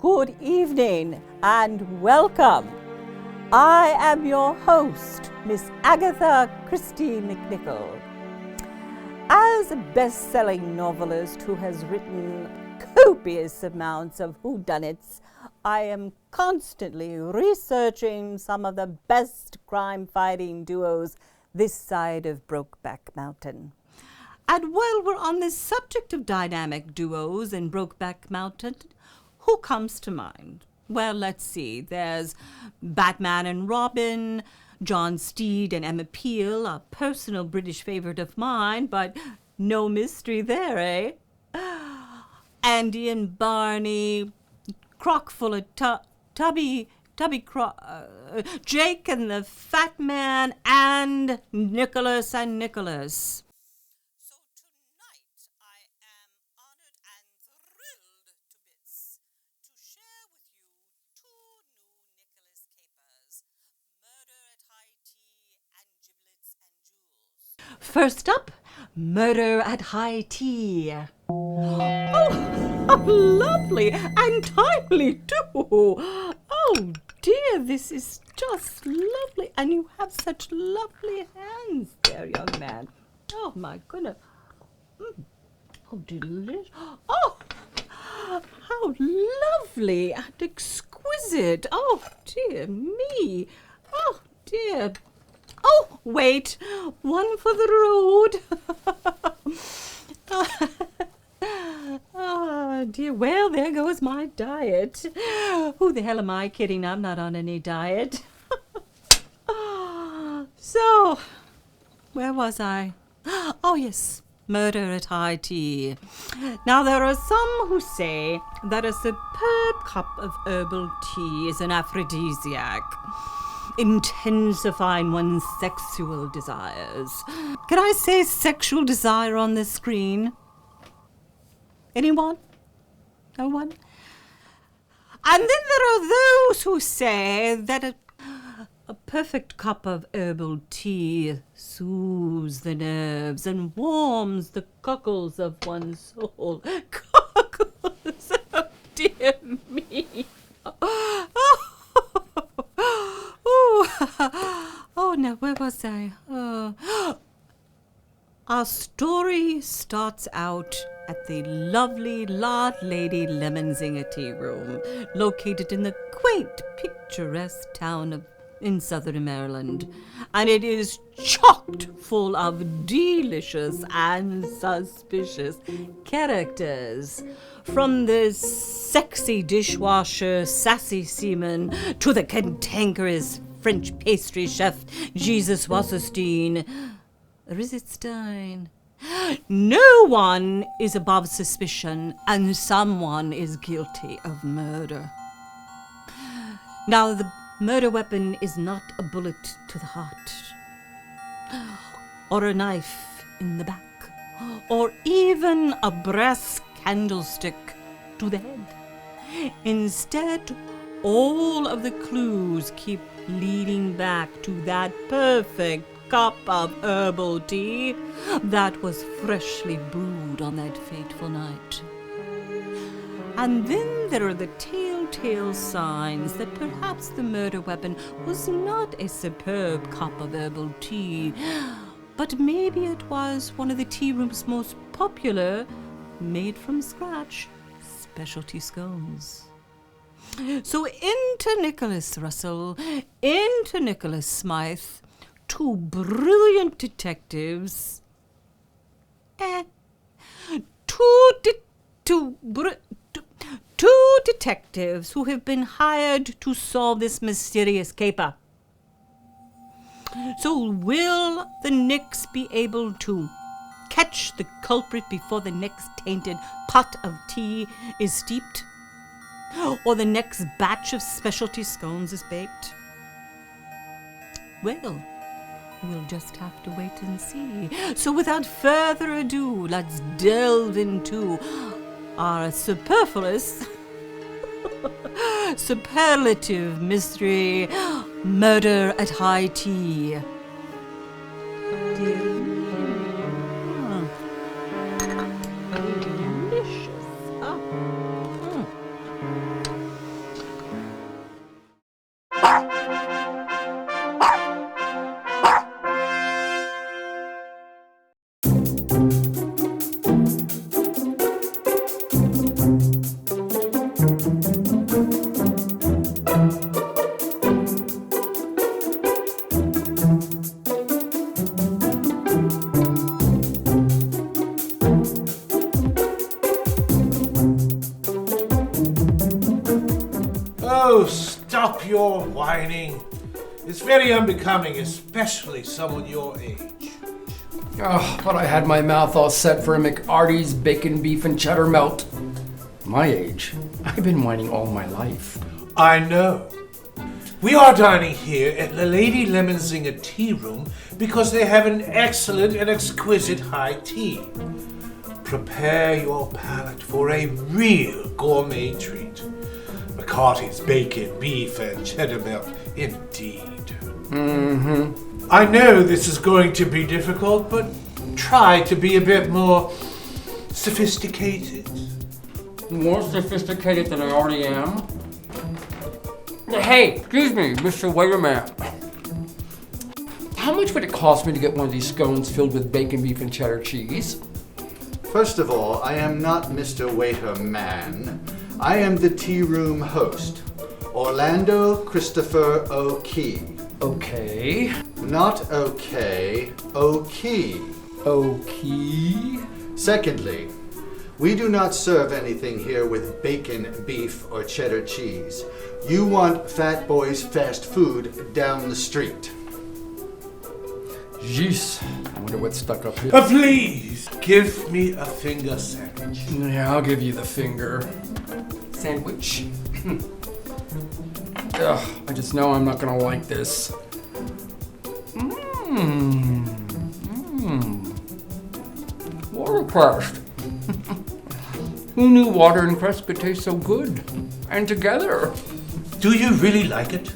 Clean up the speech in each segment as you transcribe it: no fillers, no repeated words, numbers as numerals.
Good evening and welcome. I am your host, Miss Agatha Christie McNichol. As a best-selling novelist who has written copious amounts of whodunits, I am constantly researching some of the best crime-fighting duos this side of Brokeback Mountain. And while we're on the subject of dynamic duos in Brokeback Mountain, who comes to mind? Well, let's see. There's Batman and Robin, John Steed and Emma Peel, a personal British favorite of mine, but no mystery there, eh? Andy and Barney, Crock full of Tubby Jake and the Fat Man, and Nicholas and Nicholas. So tonight I am honored and thrilled to bits to share with you two new Nicholas capers, Murder at High Tea and Giblets and Jewels. First up, Murder at High Tea. Oh, lovely and timely too. Oh dear, this is just lovely. And you have such lovely hands there, young man. Oh my goodness. Oh, delicious. Oh, how lovely and exquisite. Oh dear me. Oh dear. Oh, wait. One for the road. Oh, dear. Well, there goes my diet. Who the hell am I kidding? I'm not on any diet. So, where was I? Oh, yes. Murder at High Tea. Now, there are some who say that a superb cup of herbal tea is an aphrodisiac, intensifying one's sexual desires. Can I say sexual desire on the screen? Anyone? No one? And then there are those who say that a perfect cup of herbal tea soothes the nerves and warms the cockles of one's soul. Cockles! Oh, dear me. Oh, no, where was I? Our story starts out at the lovely Lord Lady Zinger tea room, located in the quaint, picturesque town in southern Maryland. And it is chocked full of delicious and suspicious characters. From the sexy dishwasher, sassy seaman, to the cantankerous French pastry chef, Jesus Wasserstein. Or is it Stein? No one is above suspicion, and someone is guilty of murder. Now, the murder weapon is not a bullet to the heart, or a knife in the back, or even a brass candlestick to the head. Instead, all of the clues keep leading back to that perfect cup of herbal tea that was freshly brewed on that fateful night. And then there are the telltale signs that perhaps the murder weapon was not a superb cup of herbal tea, but maybe it was one of the tea room's most popular, made from scratch, specialty scones. So into Nicholas Russell, into Nicholas Smythe, two brilliant detectives, two detectives who have been hired to solve this mysterious caper. So will the Nicks be able to catch the culprit before the next tainted pot of tea is steeped? Or the next batch of specialty scones is baked? Well, we'll just have to wait and see. So without further ado, let's delve into our superfluous, superlative mystery, Murder at High Tea. Delicious. Oh, stop your whining. It's very unbecoming, especially someone your age. Oh, but I had my mouth all set for a McArty's bacon, beef, and cheddar melt. My age. I've been whining all my life. I know. We are dining here at the Lady Lemon Zinger Tea Room because they have an excellent and exquisite high tea. Prepare your palate for a real gourmet treat. McCarty's bacon, beef, and cheddar melt, indeed. I know this is going to be difficult, but try to be a bit more sophisticated. More sophisticated than I already am? Hey, excuse me, Mr. Waiterman. How much would it cost me to get one of these scones filled with bacon, beef, and cheddar cheese? First of all, I am not Mr. Waiterman. I am the tea room host, Orlando Christopher O'Key. Okay. Not okay, O'Key. Okay. Secondly, we do not serve anything here with bacon, beef, or cheddar cheese. You want Fat Boy's fast food down the street. Jeez. I wonder what's stuck up here. Please, give me a finger sandwich. Yeah, I'll give you the finger. Sandwich. Ugh, I just know I'm not gonna like this. Watercress. Who knew water and cress could taste so good? And together. Do you really like it?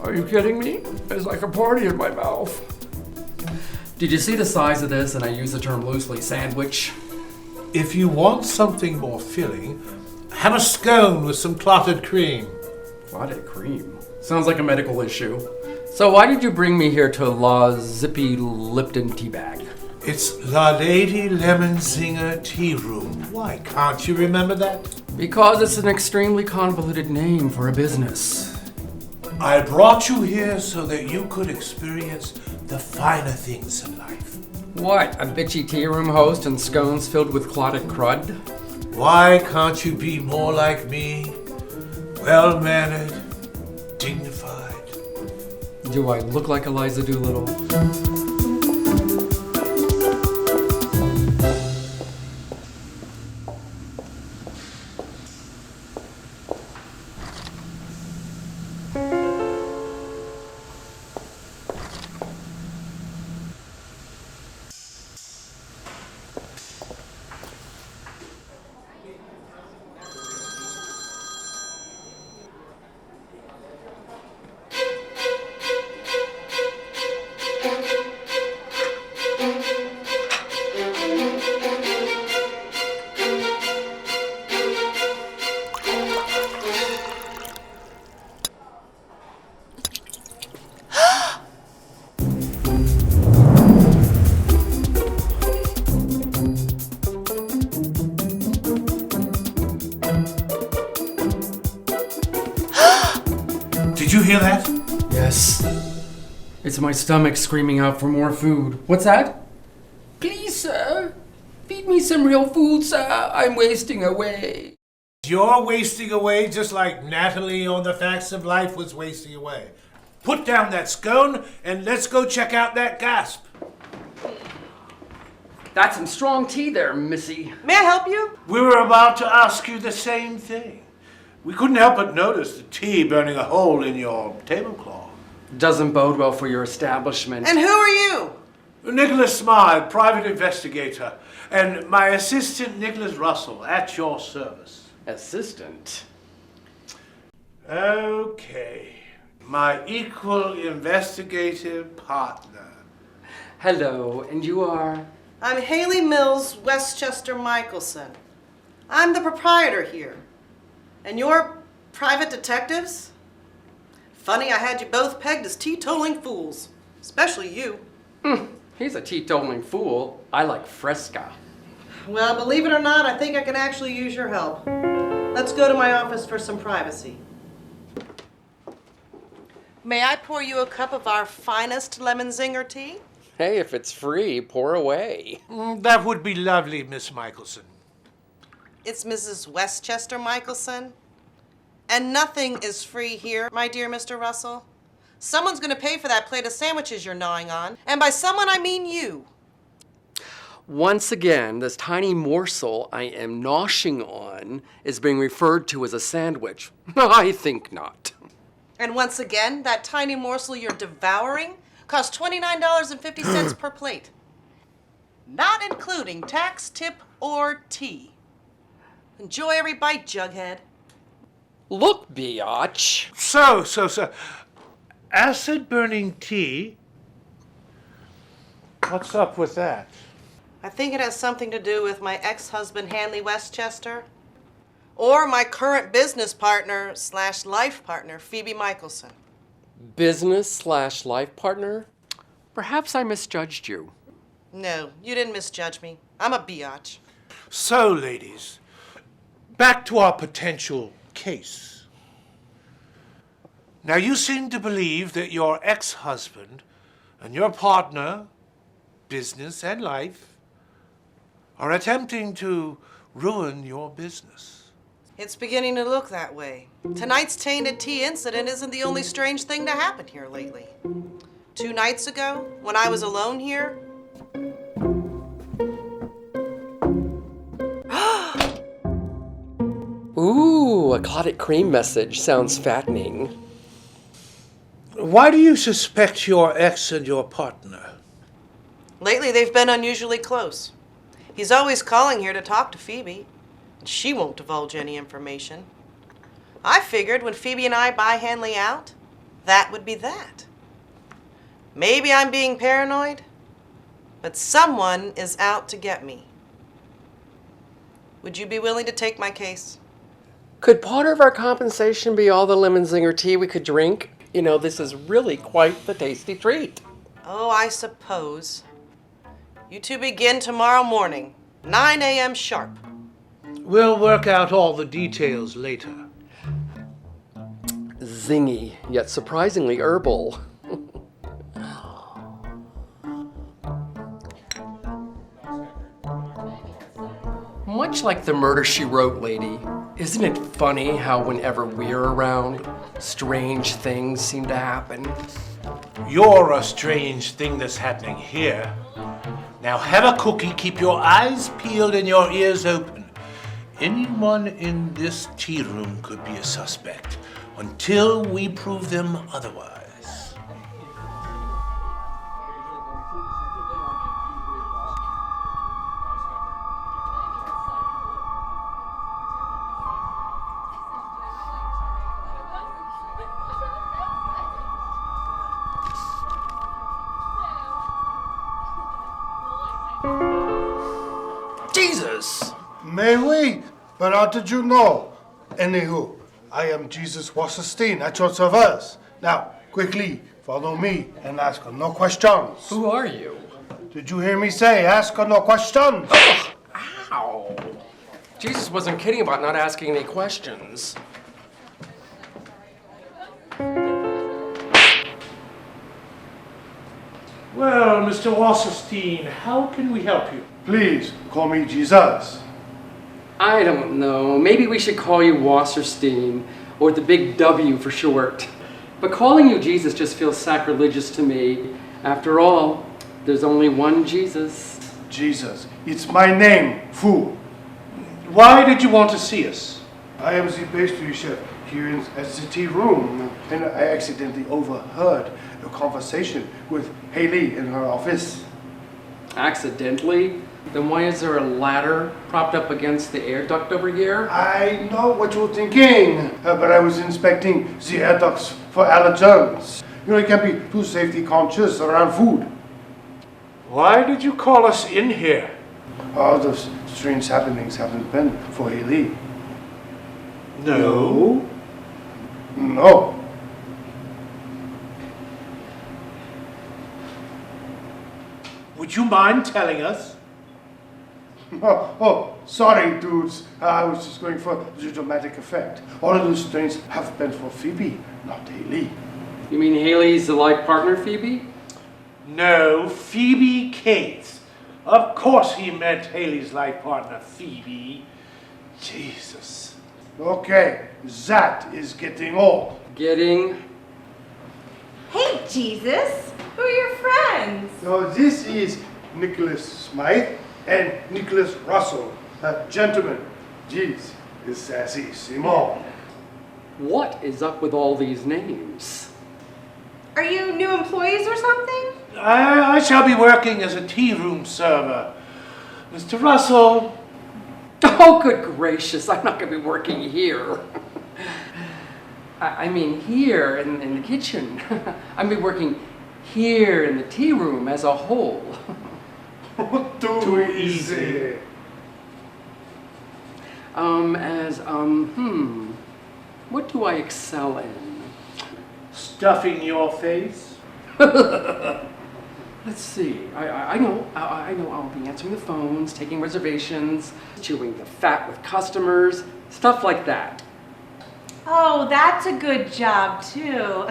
Are you kidding me? It's like a party in my mouth. Did you see the size of this? And I use the term loosely, sandwich. If you want something more filling, have a scone with some clotted cream. Clotted cream? Sounds like a medical issue. So why did you bring me here to La Zippy Lipton Teabag? It's La Lady Lemon Zinger Tea Room. Why can't you remember that? Because it's an extremely convoluted name for a business. I brought you here so that you could experience the finer things in life. What, a bitchy tea room host and scones filled with clotted crud? Why can't you be more like me? Well-mannered, dignified. Do I look like Eliza Doolittle? Did you hear that? Yes. It's my stomach screaming out for more food. What's that? Please, sir. Feed me some real food, sir. I'm wasting away. You're wasting away just like Natalie on The Facts of Life was wasting away. Put down that scone and let's go check out that gasp. That's some strong tea there, missy. May I help you? We were about to ask you the same thing. We couldn't help but notice the tea burning a hole in your tablecloth. Doesn't bode well for your establishment. And who are you? Nicholas Smythe, private investigator, and my assistant Nicholas Russell, at your service. Assistant? Okay, my equal investigative partner. Hello, and you are? I'm Hayley Westchester-Michaelson. I'm the proprietor here. And you're private detectives? Funny I had you both pegged as teetotaling fools. Especially you. He's a teetotaling fool. I like Fresca. Well, believe it or not, I think I can actually use your help. Let's go to my office for some privacy. May I pour you a cup of our finest lemon zinger tea? Hey, if it's free, pour away. That would be lovely, Miss Michelson. It's Mrs. Westchester-Michaelson. And nothing is free here, my dear Mr. Russell. Someone's going to pay for that plate of sandwiches you're gnawing on. And by someone, I mean you. Once again, this tiny morsel I am noshing on is being referred to as a sandwich. I think not. And once again, that tiny morsel you're devouring costs $29.50 per plate. Not including tax, tip, or tea. Enjoy every bite, Jughead. Look, biatch. So. Acid-burning tea? What's up with that? I think it has something to do with my ex-husband, Hayley Westchester, or my current business partner / life partner, Phoebe Michelson. Business / life partner? Perhaps I misjudged you. No, you didn't misjudge me. I'm a biatch. So, ladies, back to our potential case. Now, you seem to believe that your ex-husband and your partner, business and life, are attempting to ruin your business. It's beginning to look that way. Tonight's tainted tea incident isn't the only strange thing to happen here lately. 2 nights ago, when I was alone here, Ooh, a clotted cream message sounds fattening. Why do you suspect your ex and your partner? lately they've been unusually close. He's always calling here to talk to Phoebe. She won't divulge any information. I figured when Phoebe and I buy Hanley out, that would be that. Maybe I'm being paranoid, but someone is out to get me. Would you be willing to take my case? Could part of our compensation be all the lemon Zinger tea we could drink? You know, this is really quite the tasty treat. Oh, I suppose. You two begin tomorrow morning, 9 a.m. sharp. We'll work out all the details later. Zingy, yet surprisingly herbal. Much like the Murder, She Wrote lady, isn't it funny how whenever we're around, strange things seem to happen? You're a strange thing that's happening here. Now have a cookie, keep your eyes peeled and your ears open. Anyone in this tea room could be a suspect until we prove them otherwise. Jesus! Mais oui, but how did you know? Anywho, I am Jesus Wasserstein at your service. Now, quickly, follow me and ask her no questions. Who are you? Did you hear me say ask her no questions? Ow! Jesus wasn't kidding about not asking any questions. Well, Mr. Wasserstein, how can we help you? Please, call me Jesus. I don't know. Maybe we should call you Wasserstein, or the big W for short. But calling you Jesus just feels sacrilegious to me. After all, there's only one Jesus. Jesus, it's my name, fool. Why did you want to see us? I am the pastry chef here in the tea room, and I accidentally overheard a conversation with Hayley in her office. Accidentally? Then why is there a ladder propped up against the air duct over here? I know what you're thinking, but I was inspecting the air ducts for allergens. You know, you can't be too safety conscious around food. Why did you call us in here? All those strange happenings haven't been for Hayley. No. No. Would you mind telling us? Oh, sorry, dudes. I was just going for the dramatic effect. All of those things have been for Phoebe, not Hayley. You mean Haley's the life partner, Phoebe? No, Phoebe Cates. Of course he meant Haley's life partner, Phoebe. Jesus. Okay, that is getting old. Getting. Hey, Jesus! Who are your friends? So this is Nicholas Smythe and Nicholas Russell. Gentlemen, this is Sassy Simone. What is up with all these names? Are you new employees or something? I shall be working as a tea room server. Mr. Russell. Oh, good gracious, I'm not going to be working here. I mean here in the kitchen. I'm going to be working here in the tea room as a whole. Too easy. What do I excel in? Stuffing your face? Let's see. I know I'll be answering the phones, taking reservations, chewing the fat with customers, stuff like that. Oh, that's a good job, too.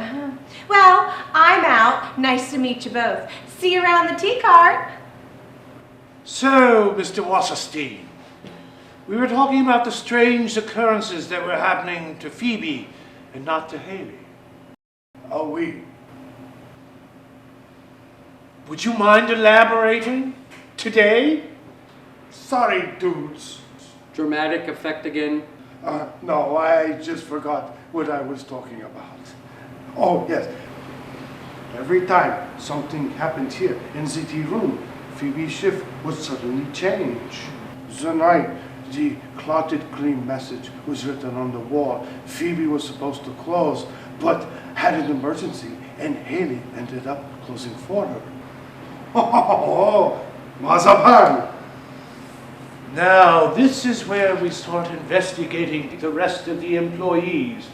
Well, I'm out. Nice to meet you both. See you around the tea cart. So, Mr. Wasserstein, we were talking about the strange occurrences that were happening to Phoebe and not to Hayley. Oh, we. Would you mind elaborating today? Sorry, dudes. Dramatic effect again. No, I just forgot what I was talking about. Oh, yes. Every time something happened here in the tea room, Phoebe's shift would suddenly change. The night the clotted cream message was written on the wall, Phoebe was supposed to close, but had an emergency, and Hayley ended up closing for her. Oh, Mazapan! Now, this is where we start investigating the rest of the employees.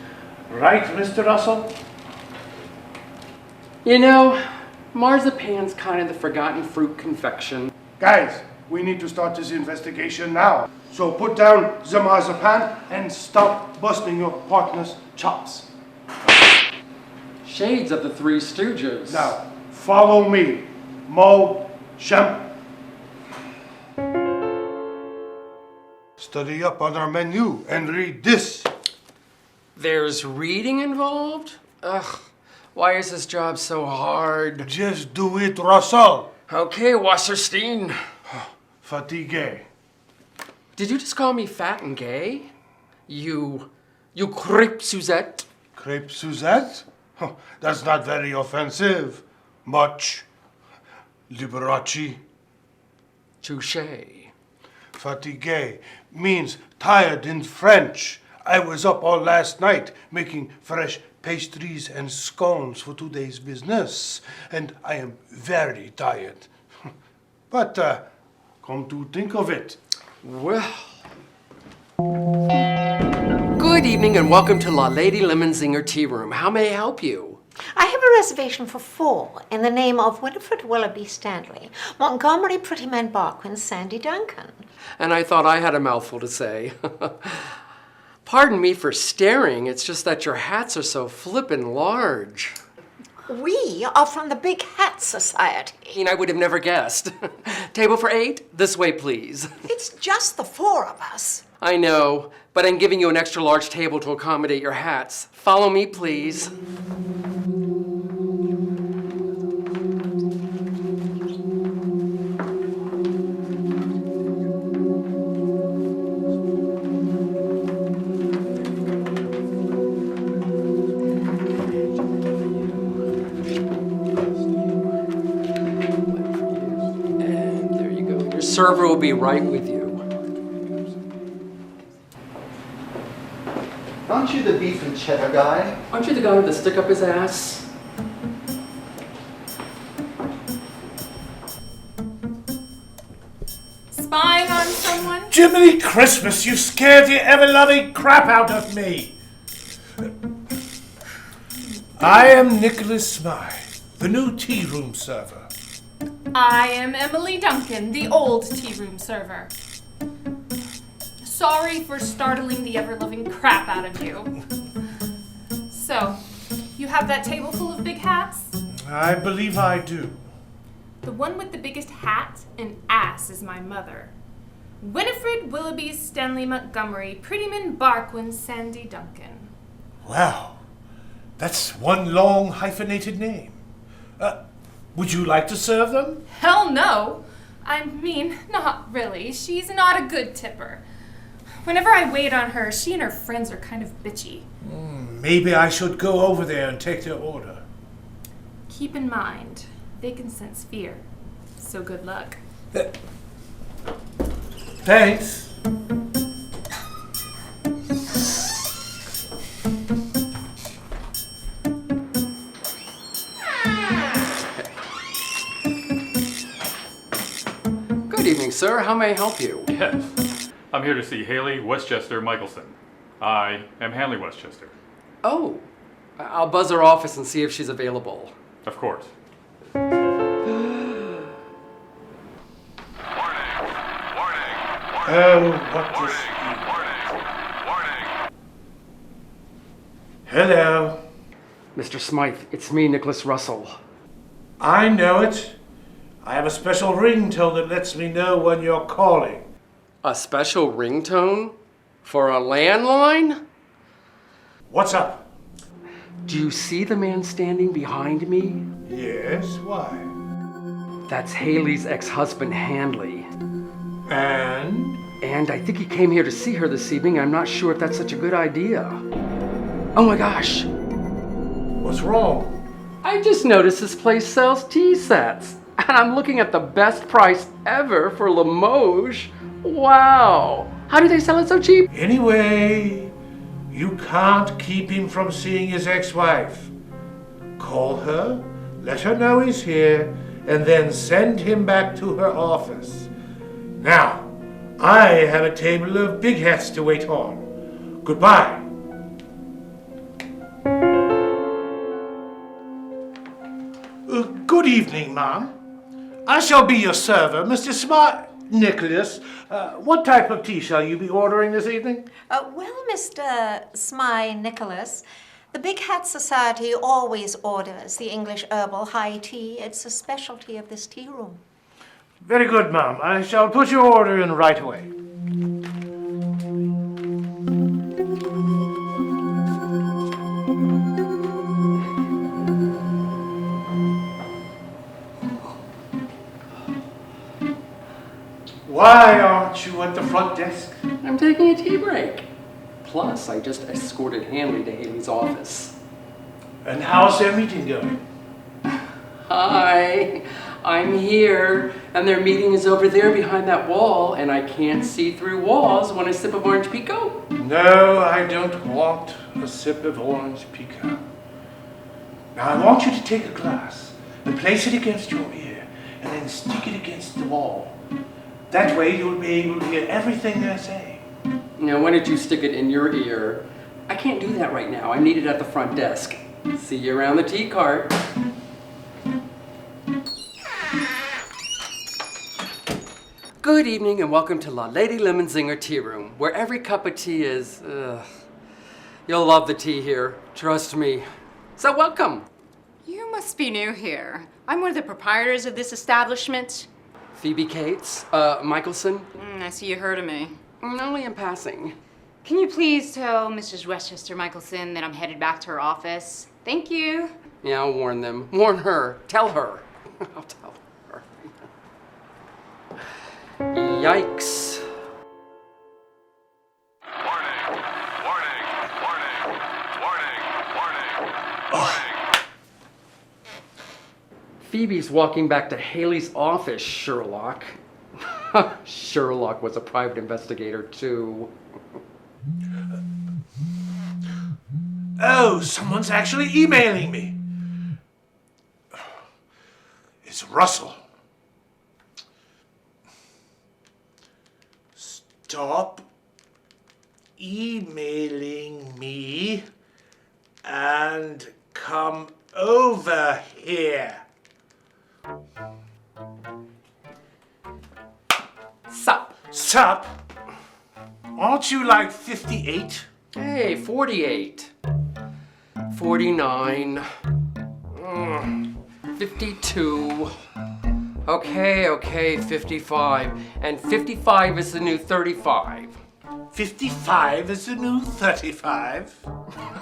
Right, Mr. Russell? You know, marzipan's kind of the forgotten fruit confection. Guys, we need to start this investigation now. So put down the marzipan and stop busting your partner's chops. Shades of the Three Stooges. Now, follow me. Mo, Shem. Study up on our menu and read this. There's reading involved? Ugh, why is this job so hard? Just do it, Russell. Okay, Wasserstein. Fatigue. Did you just call me fat and gay? You crepe Suzette? Crepe Suzette? Huh, that's not very offensive. Much. Liberace. Touché. Fatigue means tired in French. I was up all last night making fresh pastries and scones for today's business, and I am very tired. But come to think of it. Well. Good evening and welcome to La Lady Lemon Zinger Tea Room. How may I help you? I have a reservation for 4 in the name of Winifred Willoughby Stanley, Montgomery Prettyman Barquin, Sandy Duncan. And I thought I had a mouthful to say. Pardon me for staring, it's just that your hats are so flippin' large. We are from the Big Hat Society. I would have never guessed. Table for 8? This way, please. It's just the 4 of us. I know, but I'm giving you an extra large table to accommodate your hats. Follow me, please. And there you go. Your server will be right with you. Aren't you the beef and cheddar guy? Aren't you the guy with the stick up his ass? Spying on someone? Jiminy Christmas, you scared the ever-loving crap out of me! I am Nicholas Smythe, the new tea room server. I am Emily Duncan, the old tea room server. Sorry for startling the ever-loving crap out of you. So, you have that table full of big hats? I believe I do. The one with the biggest hat and ass is my mother. Winifred Willoughby Stanley Montgomery, Prettyman Barquin Sandy Duncan. Wow, that's one long hyphenated name. Would you like to serve them? Hell no! I mean, not really. She's not a good tipper. Whenever I wait on her, she and her friends are kind of bitchy. Maybe I should go over there and take their order. Keep in mind, they can sense fear. So good luck. Thanks. Good evening, sir. How may I help you? Yes. I'm here to see Hayley Westchester-Michaelson. I am Hayley Westchester. Oh, I'll buzz her office and see if she's available. Of course. Oh, what does Hello. Mr. Smythe, it's me, Nicholas Russell. I know it. I have a special ringtone that lets me know when you're calling. A special ringtone? For a landline? What's up? Do you see the man standing behind me? Yes, why? That's Hayley's ex-husband, Handley. And I think he came here to see her this evening. I'm not sure if that's such a good idea. Oh my gosh. What's wrong? I just noticed this place sells tea sets. And I'm looking at the best price ever for Limoges. Wow. How do they sell it so cheap? Anyway, you can't keep him from seeing his ex-wife. Call her, let her know he's here, and then send him back to her office. Now, I have a table of big hats to wait on. Goodbye. Good evening, ma'am. I shall be your server, Mr. Smart Nicholas. What type of tea shall you be ordering this evening? Well, Mr. Nicholas, the Big Hat Society always orders the English herbal high tea. It's a specialty of this tea room. Very good, ma'am. I shall put your order in right away. Why aren't you at the front desk? I'm taking a tea break. Plus, I just escorted Handley to Hayley's office. And how's their meeting going? Hi, I'm here, and their meeting is over there behind that wall, and I can't see through walls when I sip of orange pico. No, I don't want a sip of orange pico. Now, I want you to take a glass and place it against your ear, and then stick it against the wall. That way you'll be able to hear everything they're saying. Now, why don't you stick it in your ear? I can't do that right now. I need it at the front desk. See you around the tea cart. Good evening and welcome to La Lady Lemon Zinger Tea Room, where every cup of tea is, you'll love the tea here, trust me. So welcome. You must be new here. I'm one of the proprietors of this establishment. Phoebe Cates, Michelson. I see you heard of me. Only in passing. Can you please tell Mrs. Westchester-Michaelson that I'm headed back to her office? Thank you. Yeah, I'll warn them. Warn her. Tell her. I'll tell her. Yikes. Phoebe's walking back to Hayley's office, Sherlock. Sherlock was a private investigator, too. Oh, someone's actually emailing me. It's Russell. Stop emailing me and come over here. Sup? Sup? Aren't you like 58? Hey, 48. 49. 52. Okay, 55. And 55 is the new 35. 55 is the new 35.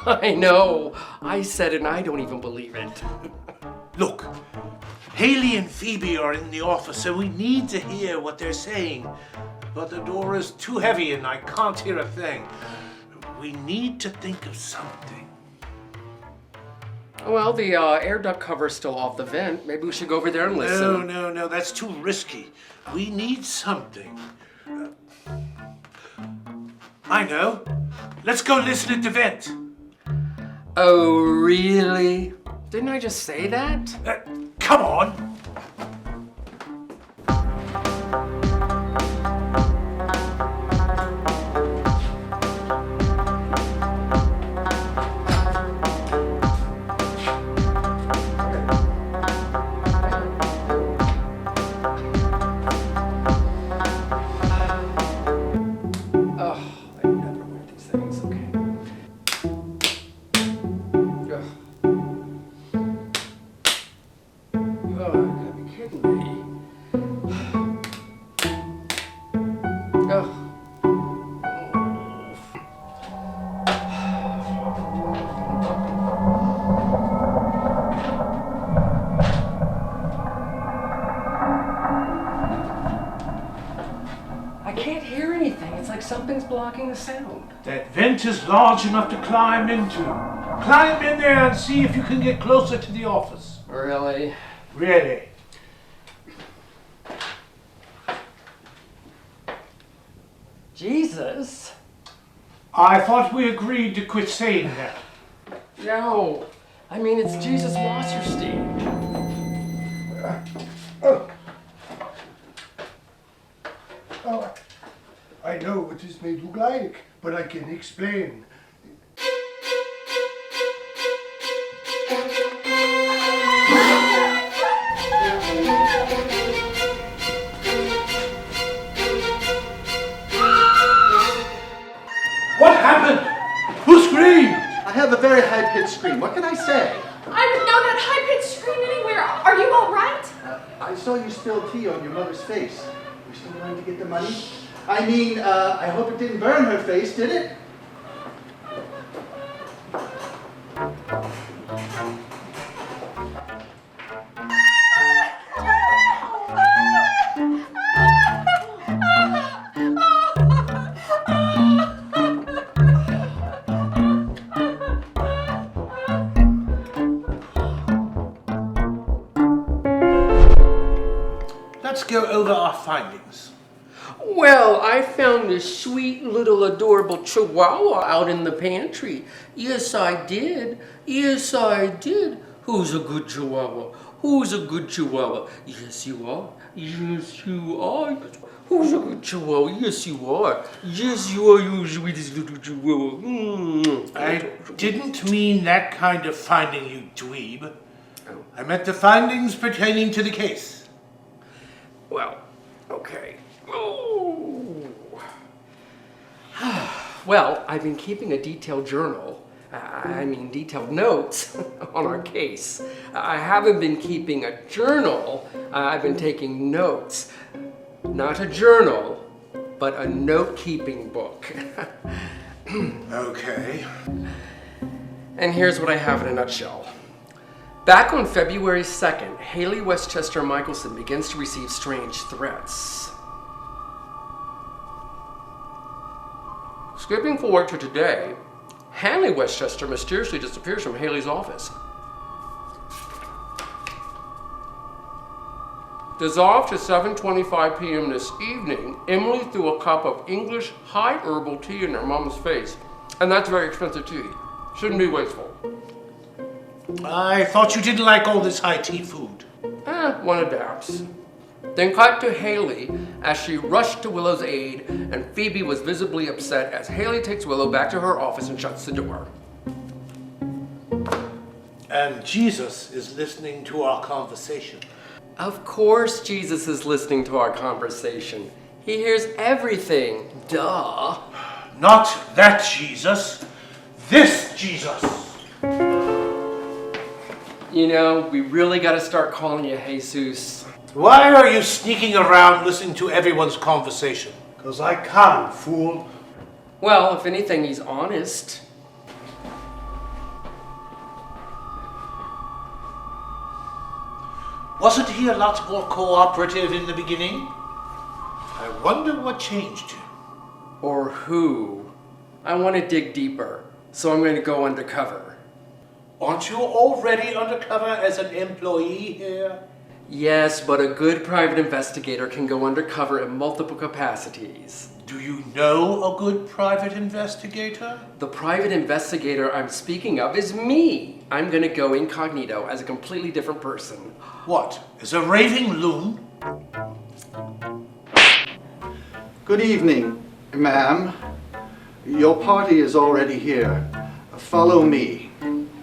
I know. I said it and I don't even believe it. Look, Hayley and Phoebe are in the office, so we need to hear what they're saying. But the door is too heavy and I can't hear a thing. We need to think of something. Well, the air duct cover's still off the vent. Maybe we should go over there and listen. No, that's too risky. We need something. I know. Let's go listen at the vent. Oh, really? Didn't I just say that? Come on. Something's blocking the sound. That vent is large enough to climb into. Climb in there and see if you can get closer to the office. Really? Really. Jesus? I thought we agreed to quit saying that. No. I mean, it's Jesus Wasserstein. I know what this may look like, but I can explain. What happened? Who screamed? I have a very high-pitched scream. What can I say? I would know that high-pitched scream anywhere. Are you all right? I saw you spill tea on your mother's face. You're still going to get the money? I mean, I hope it didn't burn her face, did it? Let's go over our findings. Well, I found this sweet little adorable chihuahua out in the pantry. Yes, I did. Yes, I did. Who's a good chihuahua? Who's a good chihuahua? Yes, you are. Yes, you are. Who's a good chihuahua? Yes, you are. Yes, you are, you sweetest little chihuahua. I didn't mean that kind of finding, you dweeb. I meant the findings pertaining to the case. Well, okay. Oh. Well, I've been keeping a detailed journal. Detailed notes on our case. I haven't been keeping a journal. I've been taking notes. Not a journal, but a note-keeping book. Okay. And here's what I have in a nutshell. Back on February 2nd, Hayley Westchester-Michaelson begins to receive strange threats. Skipping forward to today, Hayley Westchester mysteriously disappears from Hayley's office. Dissolved to 7:25 p.m. this evening, Emily threw a cup of English high herbal tea in her mom's face. And that's very expensive tea. Shouldn't be wasteful. I thought you didn't like all this high tea food. One adapts. Then cut to Hayley as she rushed to Willow's aid, and Phoebe was visibly upset as Hayley takes Willow back to her office and shuts the door. And Jesus is listening to our conversation. Of course Jesus is listening to our conversation. He hears everything. Duh. Not that Jesus. This Jesus. You know, we really gotta start calling you Jesus. Why are you sneaking around listening to everyone's conversation? 'Cause I can, fool. Well, if anything, he's honest. Wasn't he a lot more cooperative in the beginning? I wonder what changed him. Or who? I want to dig deeper, so I'm going to go undercover. Aren't you already undercover as an employee here? Yes, but a good private investigator can go undercover in multiple capacities. Do you know a good private investigator? The private investigator I'm speaking of is me. I'm going to go incognito as a completely different person. What, as a raving loon? Good evening, ma'am. Your party is already here. Follow me.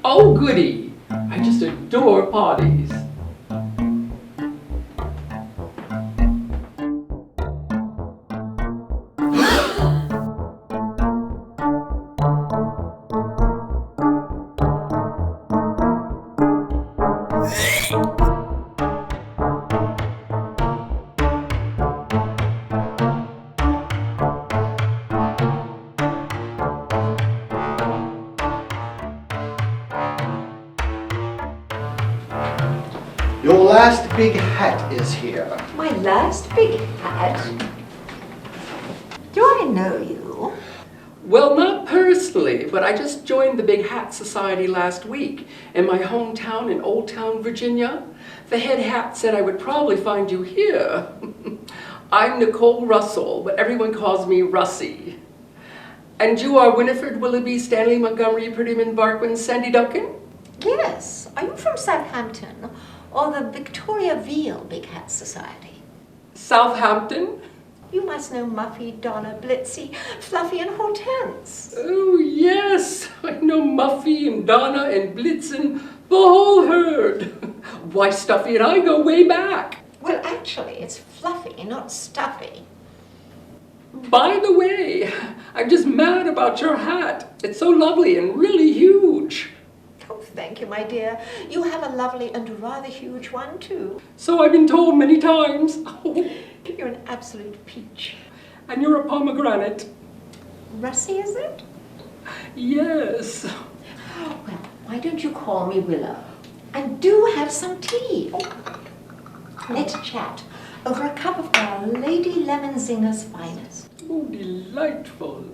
Oh, goody! I just adore parties. Your last big hat is here. My last big hat? Do I know you? Well, not personally, but I just joined the Big Hat Society last week in my hometown in Old Town, Virginia. The head hat said I would probably find you here. I'm Nicole Russell, but everyone calls me Russie. And you are Winifred Willoughby, Stanley Montgomery, Prettyman Barkwin, Sandy Duncan? Yes. Are you from Southampton or the Victoria Veal Big Hat Society? Southampton? You must know Muffy, Donna, Blitzy, Fluffy, and Hortense. Oh, yes. I know Muffy and Donna and Blitzen, the whole herd. Why, Stuffy and I go way back. Well, actually, it's Fluffy, not Stuffy. By the way, I'm just mad about your hat. It's so lovely and really huge. Oh, thank you, my dear. You have a lovely and rather huge one, too. So I've been told many times. You're an absolute peach. And you're a pomegranate. Russie, is it? Yes. Well, why don't you call me Willow? And do have some tea. Oh. Let's chat over a cup of our Lady Lemon Zinger's finest. Oh, delightful.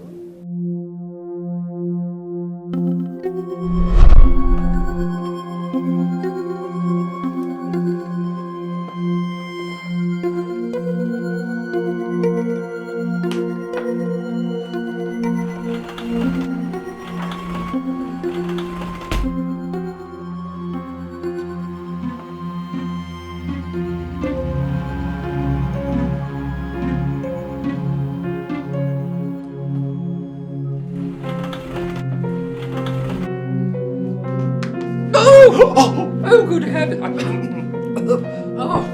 Oh, good heavens. Oh.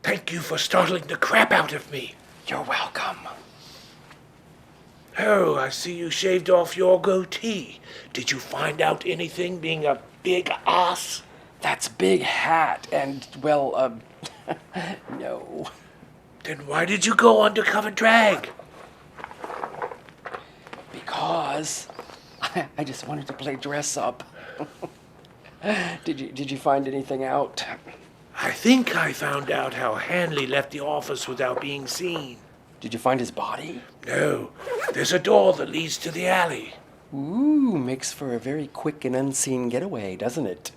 Thank you for startling the crap out of me. You're welcome. Oh, I see you shaved off your goatee. Did you find out anything being a big ass? That's Big Hat, and, well, no. Then why did you go undercover drag? Because I just wanted to play dress up. Did you find anything out? I think I found out how Hanley left the office without being seen. Did you find his body? No. There's a door that leads to the alley. Ooh, makes for a very quick and unseen getaway, doesn't it?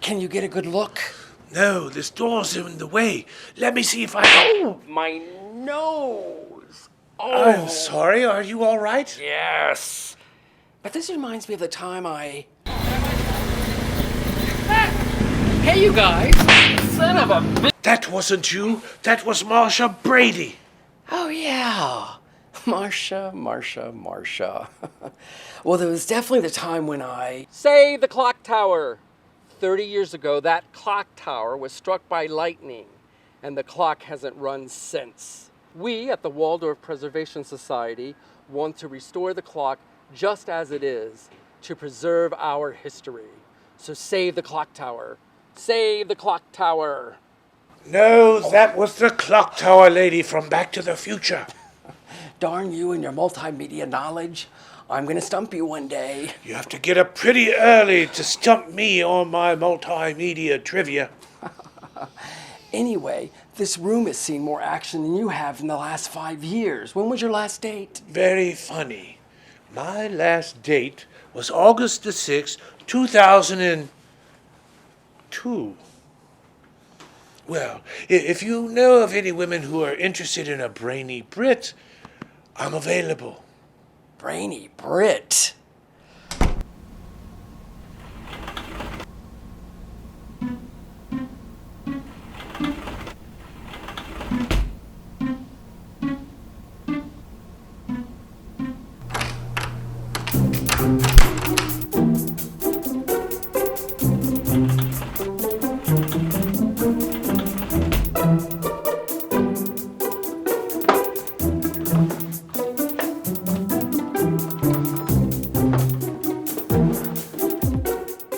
Can you get a good look? No, this door's in the way. Let me see if I... Oh, my nose! Oh. I'm sorry, are you all right? Yes. But this reminds me of the time I... Hey, you guys! Son of a bitch! That wasn't you. That was Marsha Brady. Oh, yeah. Marsha. Well, there was definitely the time when I... Save the clock tower! 30 years ago, that clock tower was struck by lightning, and the clock hasn't run since. We at the Waldorf Preservation Society want to restore the clock just as it is, to preserve our history. So save the clock tower. Save the clock tower. No, that was the clock tower lady from Back to the Future. Darn you and your multimedia knowledge. I'm gonna stump you one day. You have to get up pretty early to stump me on my multimedia trivia. Anyway, this room has seen more action than you have in the last 5 years. When was your last date? Very funny. My last date was August the 6th, 2002. Well, if you know of any women who are interested in a brainy Brit, I'm available. Brainy Brit?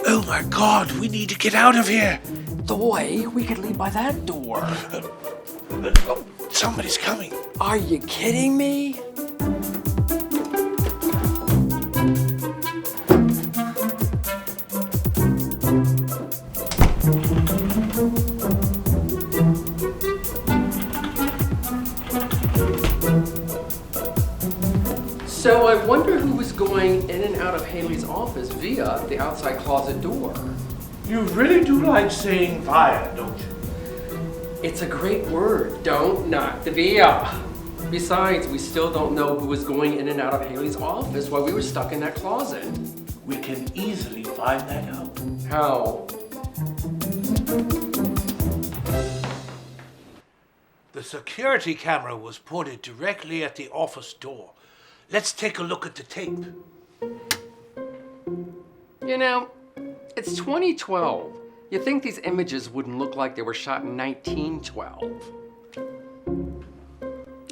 Oh my God, we need to get out of here. Boy, we could leave by that door. Oh, somebody's coming. Are you kidding me? So I wonder who was going in and out of Hayley's office via the outside closet door. You really do like saying via, don't you? It's a great word. Don't knock the via. Besides, we still don't know who was going in and out of Hayley's office while we were stuck in that closet. We can easily find that out. How? The security camera was pointed directly at the office door. Let's take a look at the tape. You know, it's 2012. You'd think these images wouldn't look like they were shot in 1912.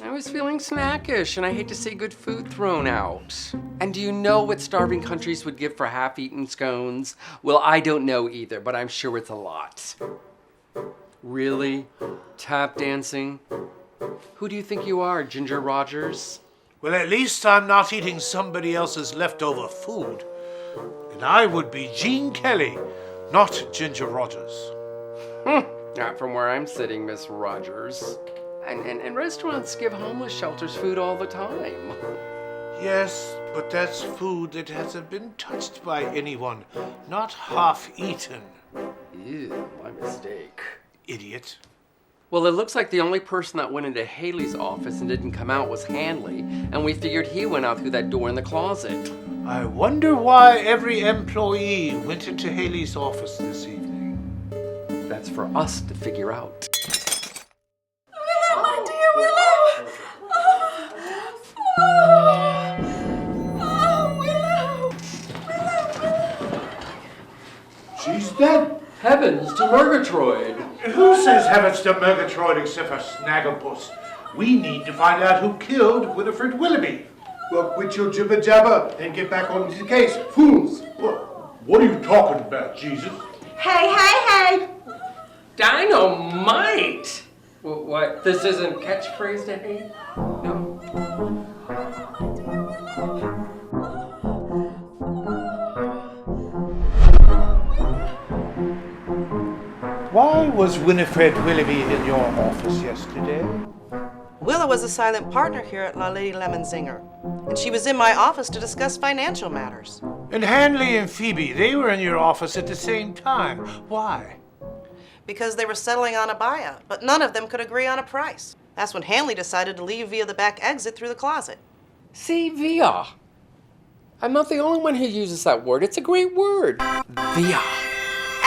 I was feeling snackish, and I hate to see good food thrown out. And do you know what starving countries would give for half-eaten scones? Well, I don't know either, but I'm sure it's a lot. Really? Tap dancing? Who do you think you are, Ginger Rogers? Well, at least I'm not eating somebody else's leftover food. And I would be Gene Kelly, not Ginger Rogers. Not from where I'm sitting, Miss Rogers. And restaurants give homeless shelters food all the time. Yes, but that's food that hasn't been touched by anyone, not half-eaten. Ew, my mistake. Idiot. Well, it looks like the only person that went into Hayley's office and didn't come out was Hanley, and we figured he went out through that door in the closet. I wonder why every employee went into Hayley's office this evening. That's for us to figure out. Willow, my dear Willow! Willow! She's dead. Heavens to Murgatroyd! Who says heavens to Murgatroyd except for Snagglepuss? We need to find out who killed Winifred Willoughby. Well, quit your jibber jabber and get back on the case, fools. What are you talking about, Jesus? Hey! Dynamite! What? This isn't catchphrase day? No. Why was Winifred Willoughby in your office yesterday? Willow was a silent partner here at La Lady Lemon Zinger, and she was in my office to discuss financial matters. And Hanley and Phoebe, they were in your office at the same time. Why? Because they were settling on a buyout, but none of them could agree on a price. That's when Hanley decided to leave via the back exit through the closet. See, via. I'm not the only one who uses that word. It's a great word. Via.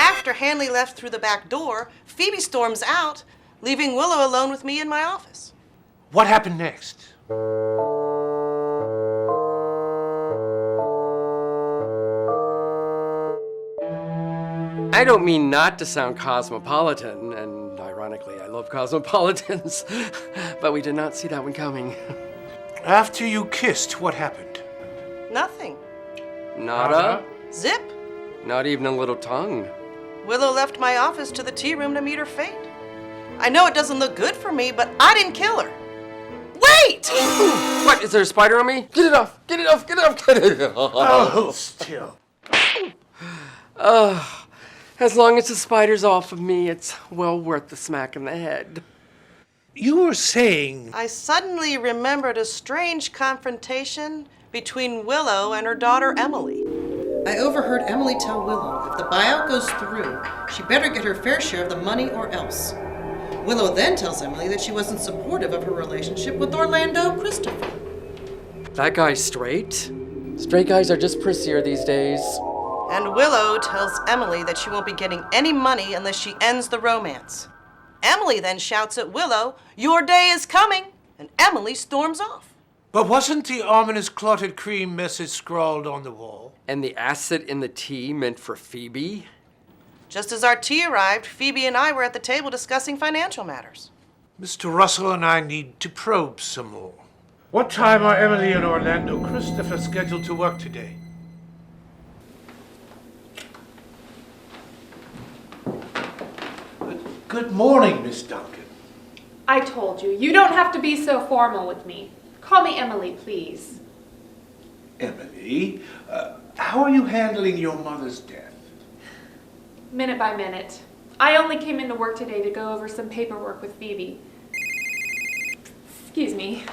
after Hanley left through the back door, Phoebe storms out, leaving Willow alone with me in my office. What happened next? I don't mean not to sound cosmopolitan, and ironically, I love cosmopolitans, but we did not see that one coming. After you kissed, what happened? Nothing. Nada? Zip. Not even a little tongue. Willow left my office to the tea room to meet her fate. I know it doesn't look good for me, but I didn't kill her. Wait! What, is there a spider on me? Get it off, get it off, get it off, get it off. Oh, still. As long as the spider's off of me, it's well worth the smack in the head. You were saying... I suddenly remembered a strange confrontation between Willow and her daughter Emily. I overheard Emily tell Willow if the buyout goes through, she better get her fair share of the money or else. Willow then tells Emily that she wasn't supportive of her relationship with Orlando Christopher. That guy's straight? Straight guys are just prissier these days. And Willow tells Emily that she won't be getting any money unless she ends the romance. Emily then shouts at Willow, "Your day is coming!" and Emily storms off. But wasn't the ominous clotted cream message scrawled on the wall? And the acid in the tea meant for Phoebe? Just as our tea arrived, Phoebe and I were at the table discussing financial matters. Mr. Russell and I need to probe some more. What time are Emily and Orlando Christopher scheduled to work today? Good morning, Miss Duncan. I told you, you don't have to be so formal with me. Call me Emily, please. Emily, how are you handling your mother's death? Minute by minute. I only came into work today to go over some paperwork with Phoebe. Excuse me.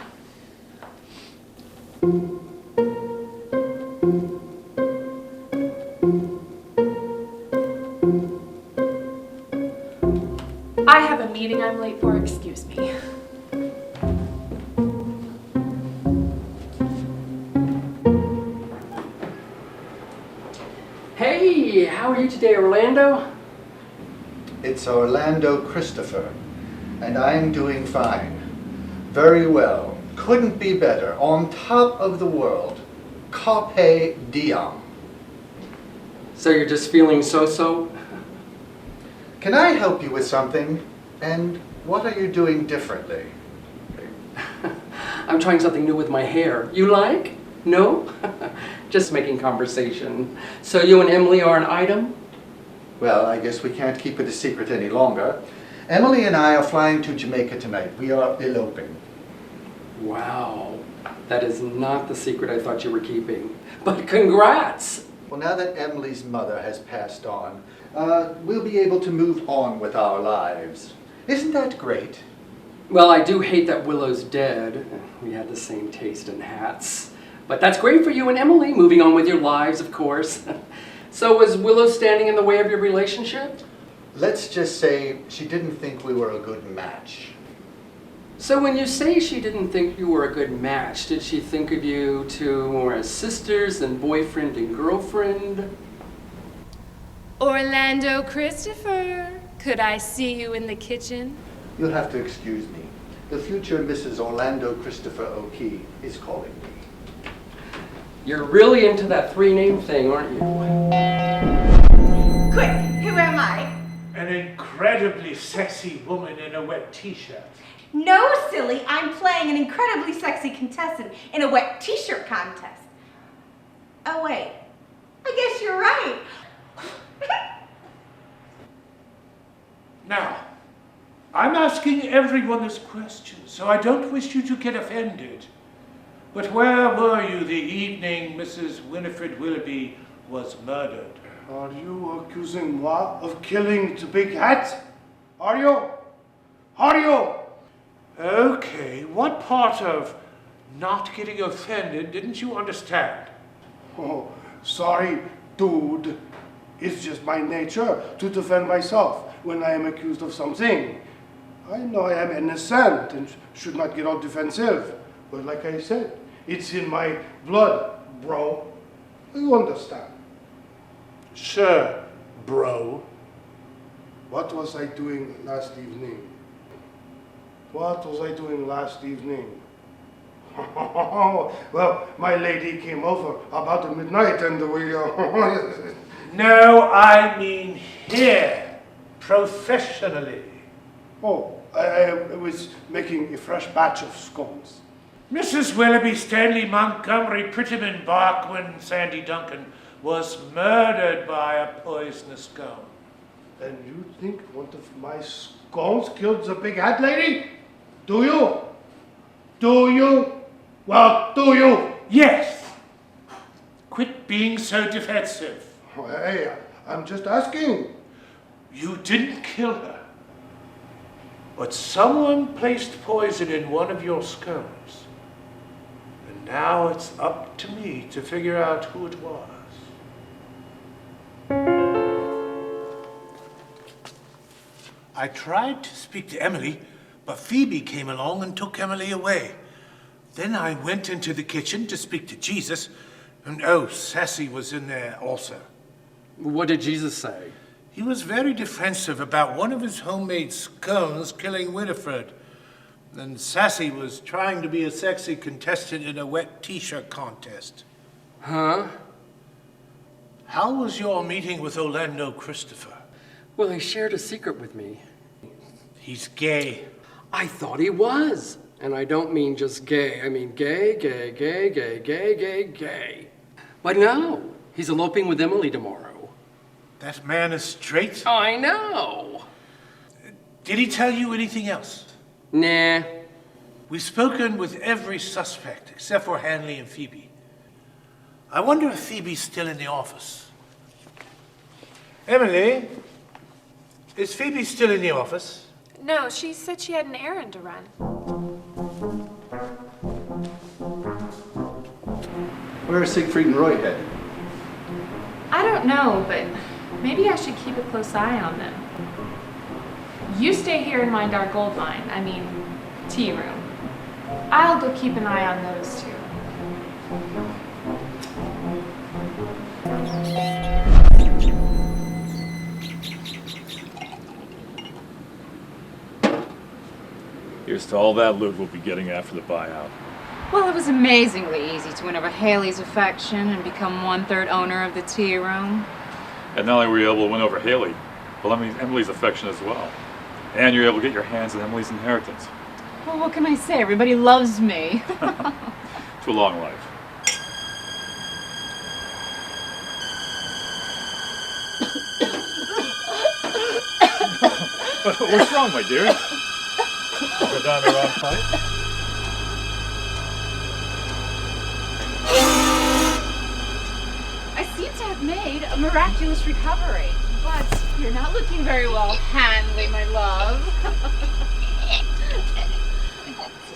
I have a meeting I'm late for, excuse me. Hey, how are you today, Orlando? It's Orlando Christopher, and I'm doing fine. Very well. Couldn't be better. On top of the world. Carpe diem. So you're just feeling so-so? Can I help you with something? And what are you doing differently? I'm trying something new with my hair. You like? No? Just making conversation. So you and Emily are an item? Well, I guess we can't keep it a secret any longer. Emily and I are flying to Jamaica tonight. We are eloping. Wow. That is not the secret I thought you were keeping. But congrats! Well, now that Emily's mother has passed on, we'll be able to move on with our lives. Isn't that great? Well, I do hate that Willow's dead. We had the same taste in hats. But that's great for you and Emily, moving on with your lives, of course. So was Willow standing in the way of your relationship? Let's just say she didn't think we were a good match. So when you say she didn't think you were a good match, did she think of you two more as sisters than boyfriend and girlfriend? Orlando Christopher, could I see you in the kitchen? You'll have to excuse me. The future Mrs. Orlando Christopher O'Kee is calling me. You're really into that three-name thing, aren't you? Quick, who am I? An incredibly sexy woman in a wet t-shirt. No, silly, I'm playing an incredibly sexy contestant in a wet t-shirt contest. Oh, wait, I guess you're right. Now, I'm asking everyone this question, so I don't wish you to get offended. But where were you the evening Mrs. Winifred Willoughby was murdered? Are you accusing moi of killing the big hat? Are you? Are you? Okay, what part of not getting offended didn't you understand? Oh, sorry, dude. It's just my nature to defend myself when I am accused of something. I know I am innocent and should not get all defensive. But like I said, it's in my blood, bro. You understand? Sure, bro. What was I doing last evening? What was I doing last evening? Well, my lady came over about midnight and we... No, I mean here, professionally. Oh, I was making a fresh batch of scones. Mrs. Willoughby Stanley Montgomery Prettyman Barkwin Sandy Duncan was murdered by a poisonous scone. And you think one of my scones killed the big hat lady? Do you? Do you? Well, do you? Yes. Quit being so defensive. Hey, I'm just asking. You didn't kill her. But someone placed poison in one of your scones. And now it's up to me to figure out who it was. I tried to speak to Emily, but Phoebe came along and took Emily away. Then I went into the kitchen to speak to Jesus, and oh, Sassy was in there also. What did Jesus say? He was very defensive about one of his homemade scones killing Winifred. And Sassy was trying to be a sexy contestant in a wet t-shirt contest. Huh? How was your meeting with Orlando Christopher? Well, he shared a secret with me. He's gay. I thought he was. And I don't mean just gay. I mean gay, gay, gay, gay, gay, gay, gay. But no, he's eloping with Emily tomorrow. That man is straight? I know. Did he tell you anything else? Nah. We've spoken with every suspect except for Hanley and Phoebe. I wonder if Phoebe's still in the office. Emily, is Phoebe still in the office? No, she said she had an errand to run. Where are Siegfried and Roy headed? I don't know, but maybe I should keep a close eye on them. You stay here and mind our gold mine, tea room. I'll go keep an eye on those two. Here's to all that loot we'll be getting after the buyout. Well, it was amazingly easy to win over Hayley's affection and become 1/3 owner of the tea room. And not only were you able to win over Hayley, but Emily's affection as well. And you're able to get your hands on Emily's inheritance. Well, what can I say? Everybody loves me. To a long life. What's wrong, my dear? Go down the wrong pipe? I seem to have made a miraculous recovery, but you're not looking very well, Hanley, my love.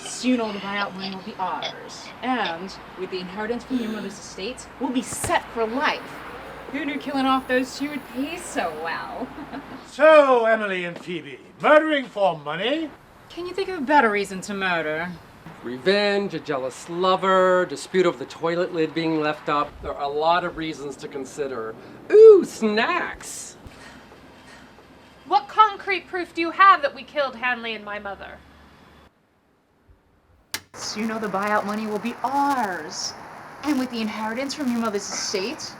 Soon all the buyout money will be ours, and with the inheritance from your mother's estate, we'll be set for life. Who knew killing off those two would pay so well? So, Emily and Phoebe, murdering for money? Can you think of a better reason to murder? Revenge, a jealous lover, dispute over the toilet lid being left up. There are a lot of reasons to consider. Ooh, snacks! What concrete proof do you have that we killed Hanley and my mother? Soon all the buyout money will be ours. And with the inheritance from your mother's estate,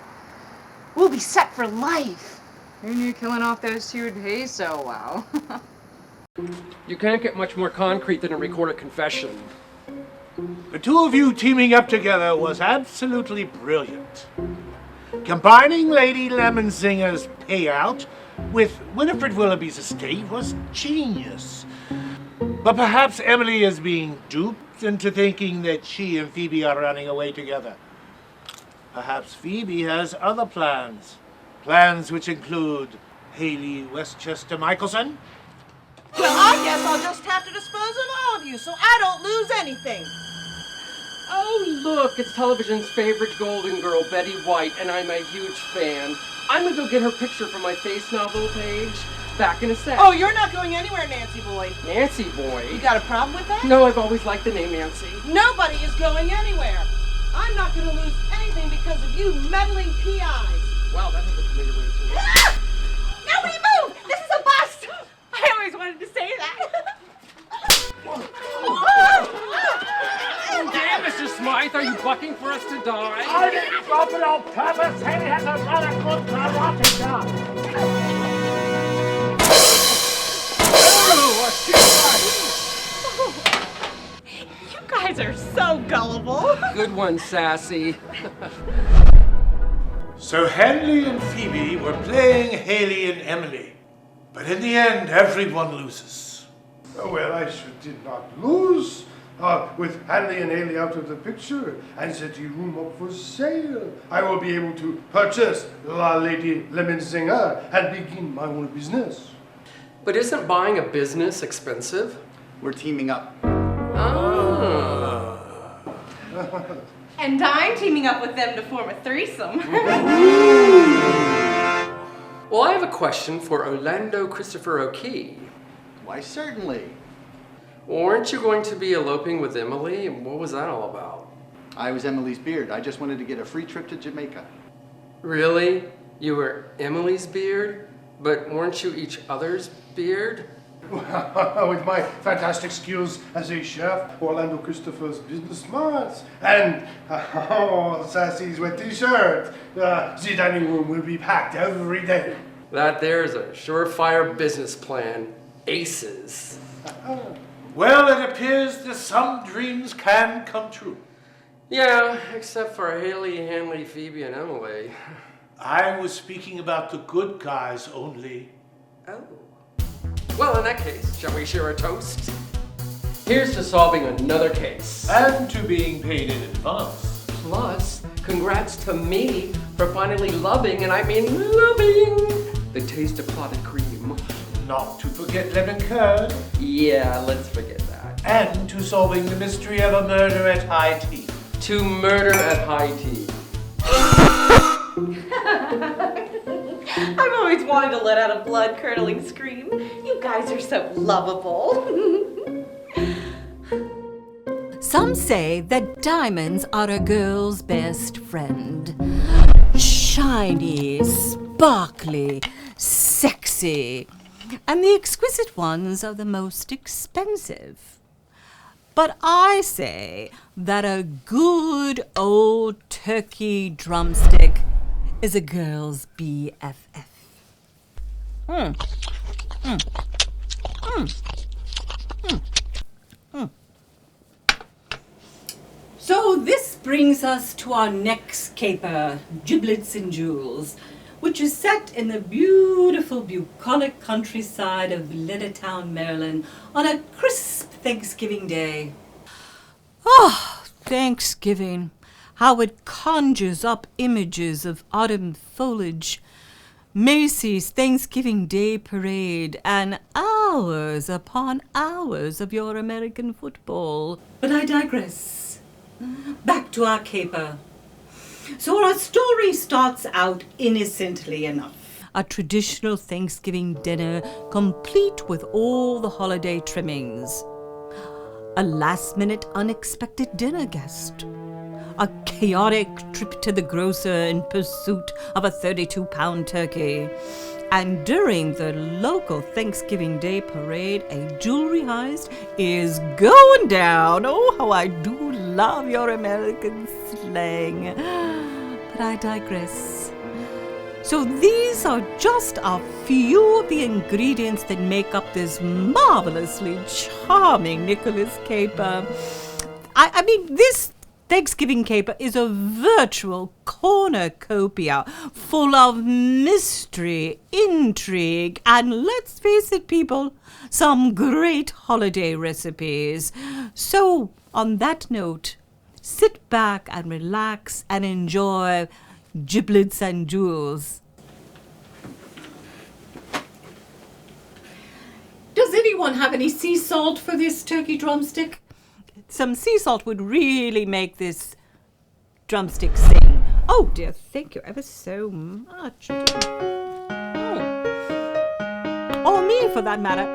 we'll be set for life. Who knew killing off those two would pay so well? You can't get much more concrete than a recorded confession. The two of you teaming up together was absolutely brilliant. Combining Lady Lemonzinger's payout with Winifred Willoughby's estate was genius. But perhaps Emily is being duped into thinking that she and Phoebe are running away together. Perhaps Phoebe has other plans. Plans which include Hayley Westchester-Michaelson. Well, I guess I'll just have to dispose of all of you so I don't lose anything. Oh, look, it's television's favorite Golden Girl, Betty White, and I'm a huge fan. I'm gonna go get her picture from my face novel page. Back in a sec. Oh, you're not going anywhere, Nancy boy. Nancy boy? You got a problem with that? No, I've always liked the name Nancy. Nobody is going anywhere. I'm not going to lose anything because of you meddling PIs. Wow, that has a familiar ring to it. Nobody move! This is a bus! wanted to say that. Damn, Mr. Smythe, are you bucking for us to die? I didn't drop it on purpose. Hayley has a rather good karate job. You guys are so gullible. Good one, Sassy. So Hanley and Phoebe were playing Hayley and Emily. But in the end, everyone loses. Well, I sure did not lose. With Hayley and Hayley out of the picture and city room up for sale, I will be able to purchase La Lady Lemonzinger and begin my own business. But isn't buying a business expensive? We're teaming up. Ah. And I'm teaming up with them to form a threesome. Well, I have a question for Orlando Christopher O'Kee. Why, certainly. Weren't you going to be eloping with Emily? What was that all about? I was Emily's beard. I just wanted to get a free trip to Jamaica. Really? You were Emily's beard? But weren't you each other's beard? With my fantastic skills as a chef, Orlando Christopher's business smarts, and Sassy's wet t-shirt, the dining room will be packed every day. That there's a surefire business plan. Aces. Well, it appears that some dreams can come true. Yeah, except for Hayley, Hanley, Phoebe, and Emily. I was speaking about the good guys only. Oh. Well, in that case, shall we share a toast? Here's to solving another case. And to being paid in advance. Plus, congrats to me for finally loving, and I mean loving, the taste of Plata cream. Not to forget lemon curd. Yeah, let's forget that. And to solving the mystery of a murder at high tea. To murder at high tea. I've always wanted to let out a blood-curdling scream. You guys are so lovable. Some say that diamonds are a girl's best friend. Shiny, sparkly, sexy. And the exquisite ones are the most expensive. But I say that a good old turkey drumstick is a girl's BFF. So this brings us to our next caper, Giblets and Jewels, which is set in the beautiful bucolic countryside of Leonardtown, Maryland, on a crisp Thanksgiving day. Oh, Thanksgiving! How it conjures up images of autumn foliage, Macy's Thanksgiving Day Parade, and hours upon hours of your American football. But I digress. Back to our caper. So our story starts out innocently enough. A traditional Thanksgiving dinner complete with all the holiday trimmings. A last-minute unexpected dinner guest. A chaotic trip to the grocer in pursuit of a 32-pound turkey. And during the local Thanksgiving Day parade, a jewelry heist is going down. Oh, how I do love your American slang. But I digress. So these are just a few of the ingredients that make up this marvelously charming Nicholas caper. I mean, this Thanksgiving caper is a virtual cornucopia full of mystery, intrigue, and let's face it, people, some great holiday recipes. So, on that note, sit back and relax and enjoy Giblets and Jewels. Does anyone have any sea salt for this turkey drumstick? Some sea salt would really make this drumstick sing. Oh dear, thank you ever so much. Or me for that matter.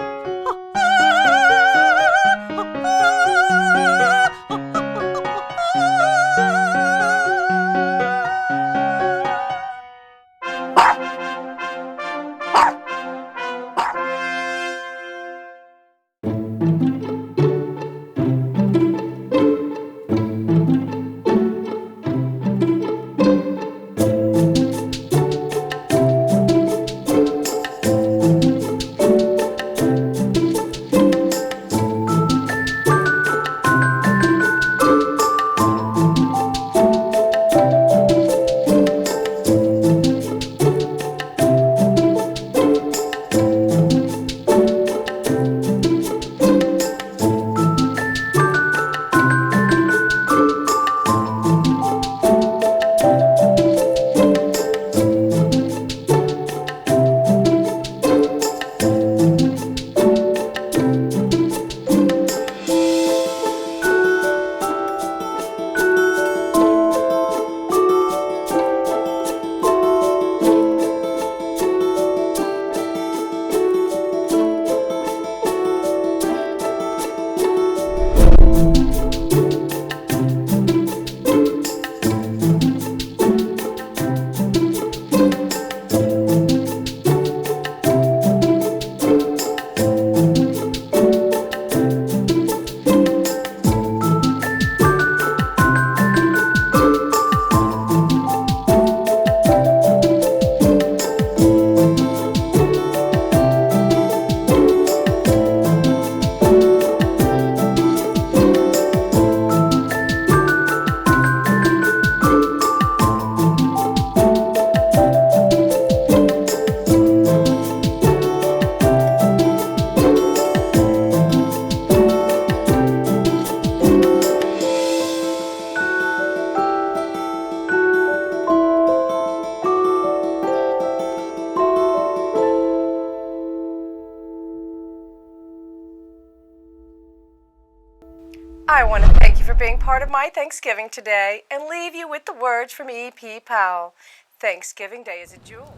being part of my Thanksgiving today and leave you with the words from E.P. Powell. Thanksgiving Day is a jewel.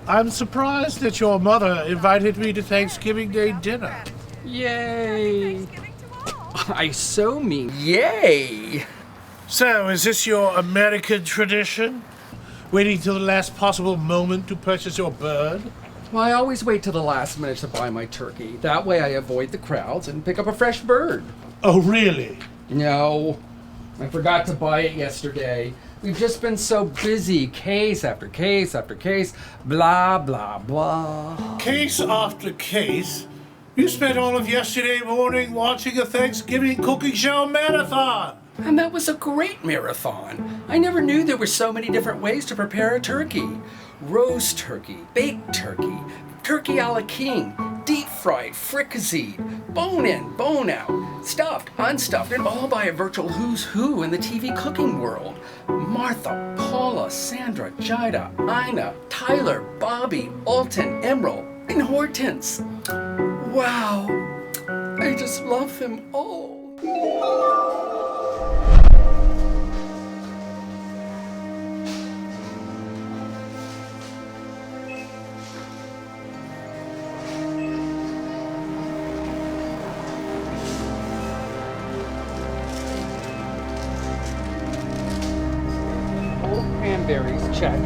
I'm surprised that your mother invited me to Thanksgiving Day dinner. Yay! I so mean yay! So, is this your American tradition? Waiting till the last possible moment to purchase your bird? Well, I always wait till the last minute to buy my turkey. That way I avoid the crowds and pick up a fresh bird. Oh, really? No, I forgot to buy it yesterday. We've just been so busy, case after case after case, blah, blah, blah. Case after case? You spent all of yesterday morning watching a Thanksgiving cooking show marathon. And that was a great marathon. I never knew there were so many different ways to prepare a turkey. Roast turkey, baked turkey, turkey a la king, deep fried, fricasseed, bone in, bone out, stuffed, unstuffed, and all by a virtual who's who in the TV cooking world. Martha, Paula, Sandra, Jida, Ina, Tyler, Bobby, Alton, Emerald, and Hortense. Wow, I just love them all. Cranberries, check.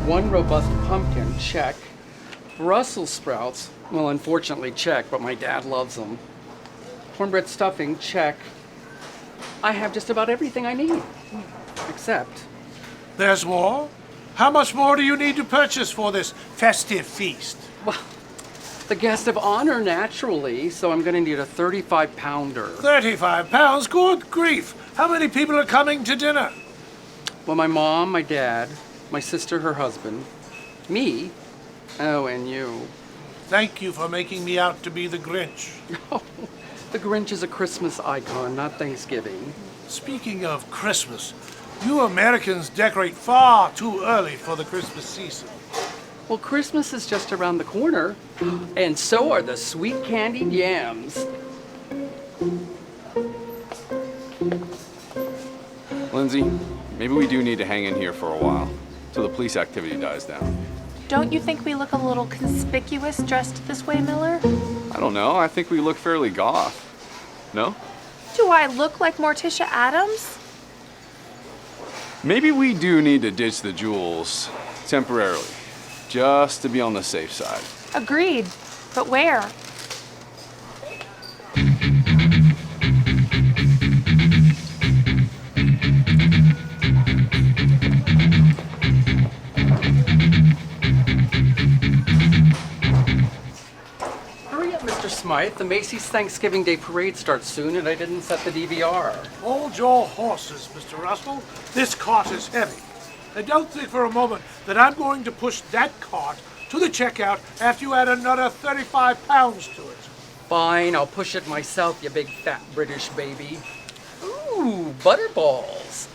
One robust pumpkin, check. Brussels sprouts, well, unfortunately, check, but my dad loves them. Cornbread stuffing, check. I have just about everything I need, except... There's more? How much more do you need to purchase for this festive feast? Well, the guest of honor, naturally, so I'm gonna need a 35-pounder. 35 pounds? Good grief! How many people are coming to dinner? Well, my mom, my dad, my sister, her husband, me, oh, and you. Thank you for making me out to be the Grinch. Oh, the Grinch is a Christmas icon, not Thanksgiving. Speaking of Christmas, you Americans decorate far too early for the Christmas season. Well, Christmas is just around the corner, and so are the sweet candied yams. Lindsay, maybe we do need to hang in here for a while, till the police activity dies down. Don't you think we look a little conspicuous dressed this way, Miller? I don't know, I think we look fairly goth. No? Do I look like Morticia Adams? Maybe we do need to ditch the jewels, temporarily, just to be on the safe side. Agreed. But where? Mr. Smythe, the Macy's Thanksgiving Day Parade starts soon, and I didn't set the DVR. Hold your horses, Mr. Russell. This cart is heavy. And don't think for a moment that I'm going to push that cart to the checkout after you add another 35 pounds to it. Fine, I'll push it myself, you big fat British baby. Ooh, butterballs.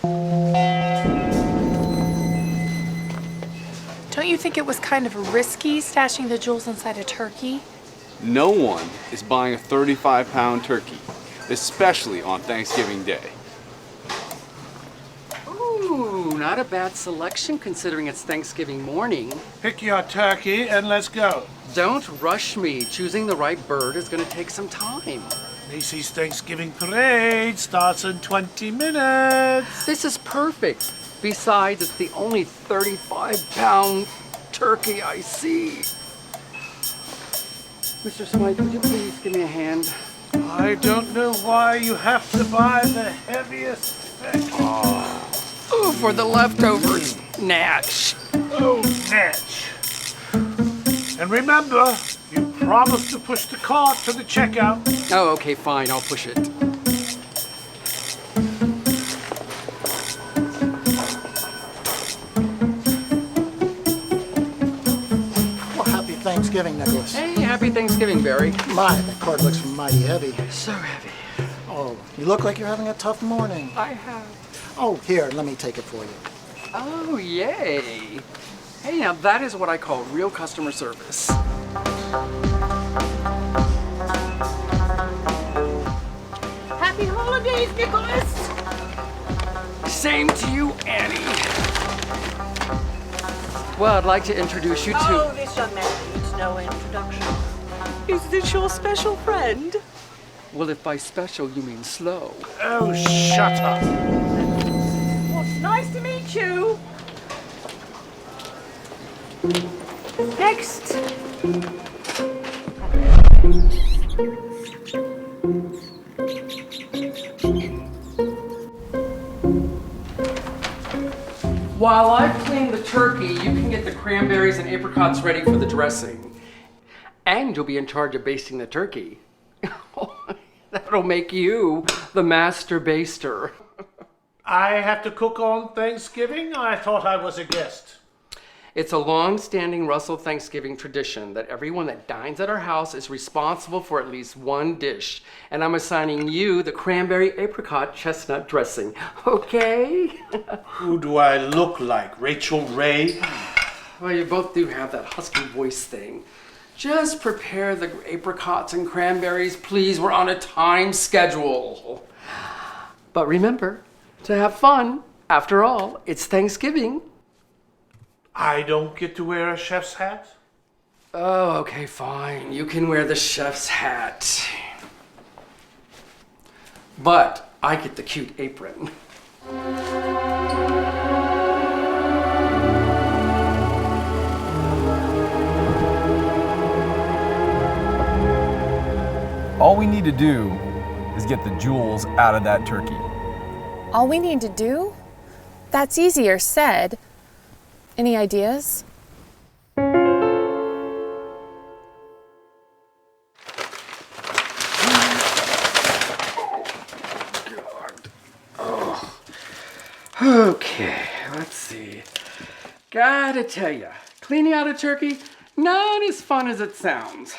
Don't you think it was kind of risky stashing the jewels inside a turkey? No one is buying a 35-pound turkey, especially on Thanksgiving Day. Ooh, not a bad selection considering it's Thanksgiving morning. Pick your turkey and let's go. Don't rush me. Choosing the right bird is going to take some time. Macy's Thanksgiving Parade starts in 20 minutes. This is perfect. Besides, it's the only 35-pound turkey I see. Mr. Smythe, would you please give me a hand? I don't know why you have to buy the heaviest thing. Oh, for the leftovers, Natch. Oh, Natch. And remember, you promised to push the cart to the checkout. Oh, okay, fine, I'll push it. Thanksgiving, Nicholas. Hey, happy Thanksgiving, Barry. My, that card looks mighty heavy. So heavy. Oh, you look like you're having a tough morning. I have. Oh, here, let me take it for you. Oh, yay. Hey, now that is what I call real customer service. Happy holidays! holidays, Nicholas! Same to you, Annie. Well, I'd like to introduce you to... Oh, this young man needs no introduction. Is this your special friend? Well, if by special you mean slow. Oh, shut up. Well, nice to meet you. Next. While I clean the turkey, you can get the cranberries and apricots ready for the dressing. And you'll be in charge of basting the turkey. That'll make you the master baster. I have to cook on Thanksgiving? I thought I was a guest. It's a long-standing Russell Thanksgiving tradition that everyone that dines at our house is responsible for at least one dish. And I'm assigning you the cranberry apricot chestnut dressing, okay? Who do I look like? Rachel Ray? Well, you both do have that husky voice thing. Just prepare the apricots and cranberries, please. We're on a time schedule. But remember to have fun. After all, it's Thanksgiving. I don't get to wear a chef's hat? Oh, okay, fine. You can wear the chef's hat. But I get the cute apron. All we need to do is get the jewels out of that turkey. All we need to do? That's easier said. Any ideas? Okay, let's see. Gotta tell ya, cleaning out a turkey, not as fun as it sounds.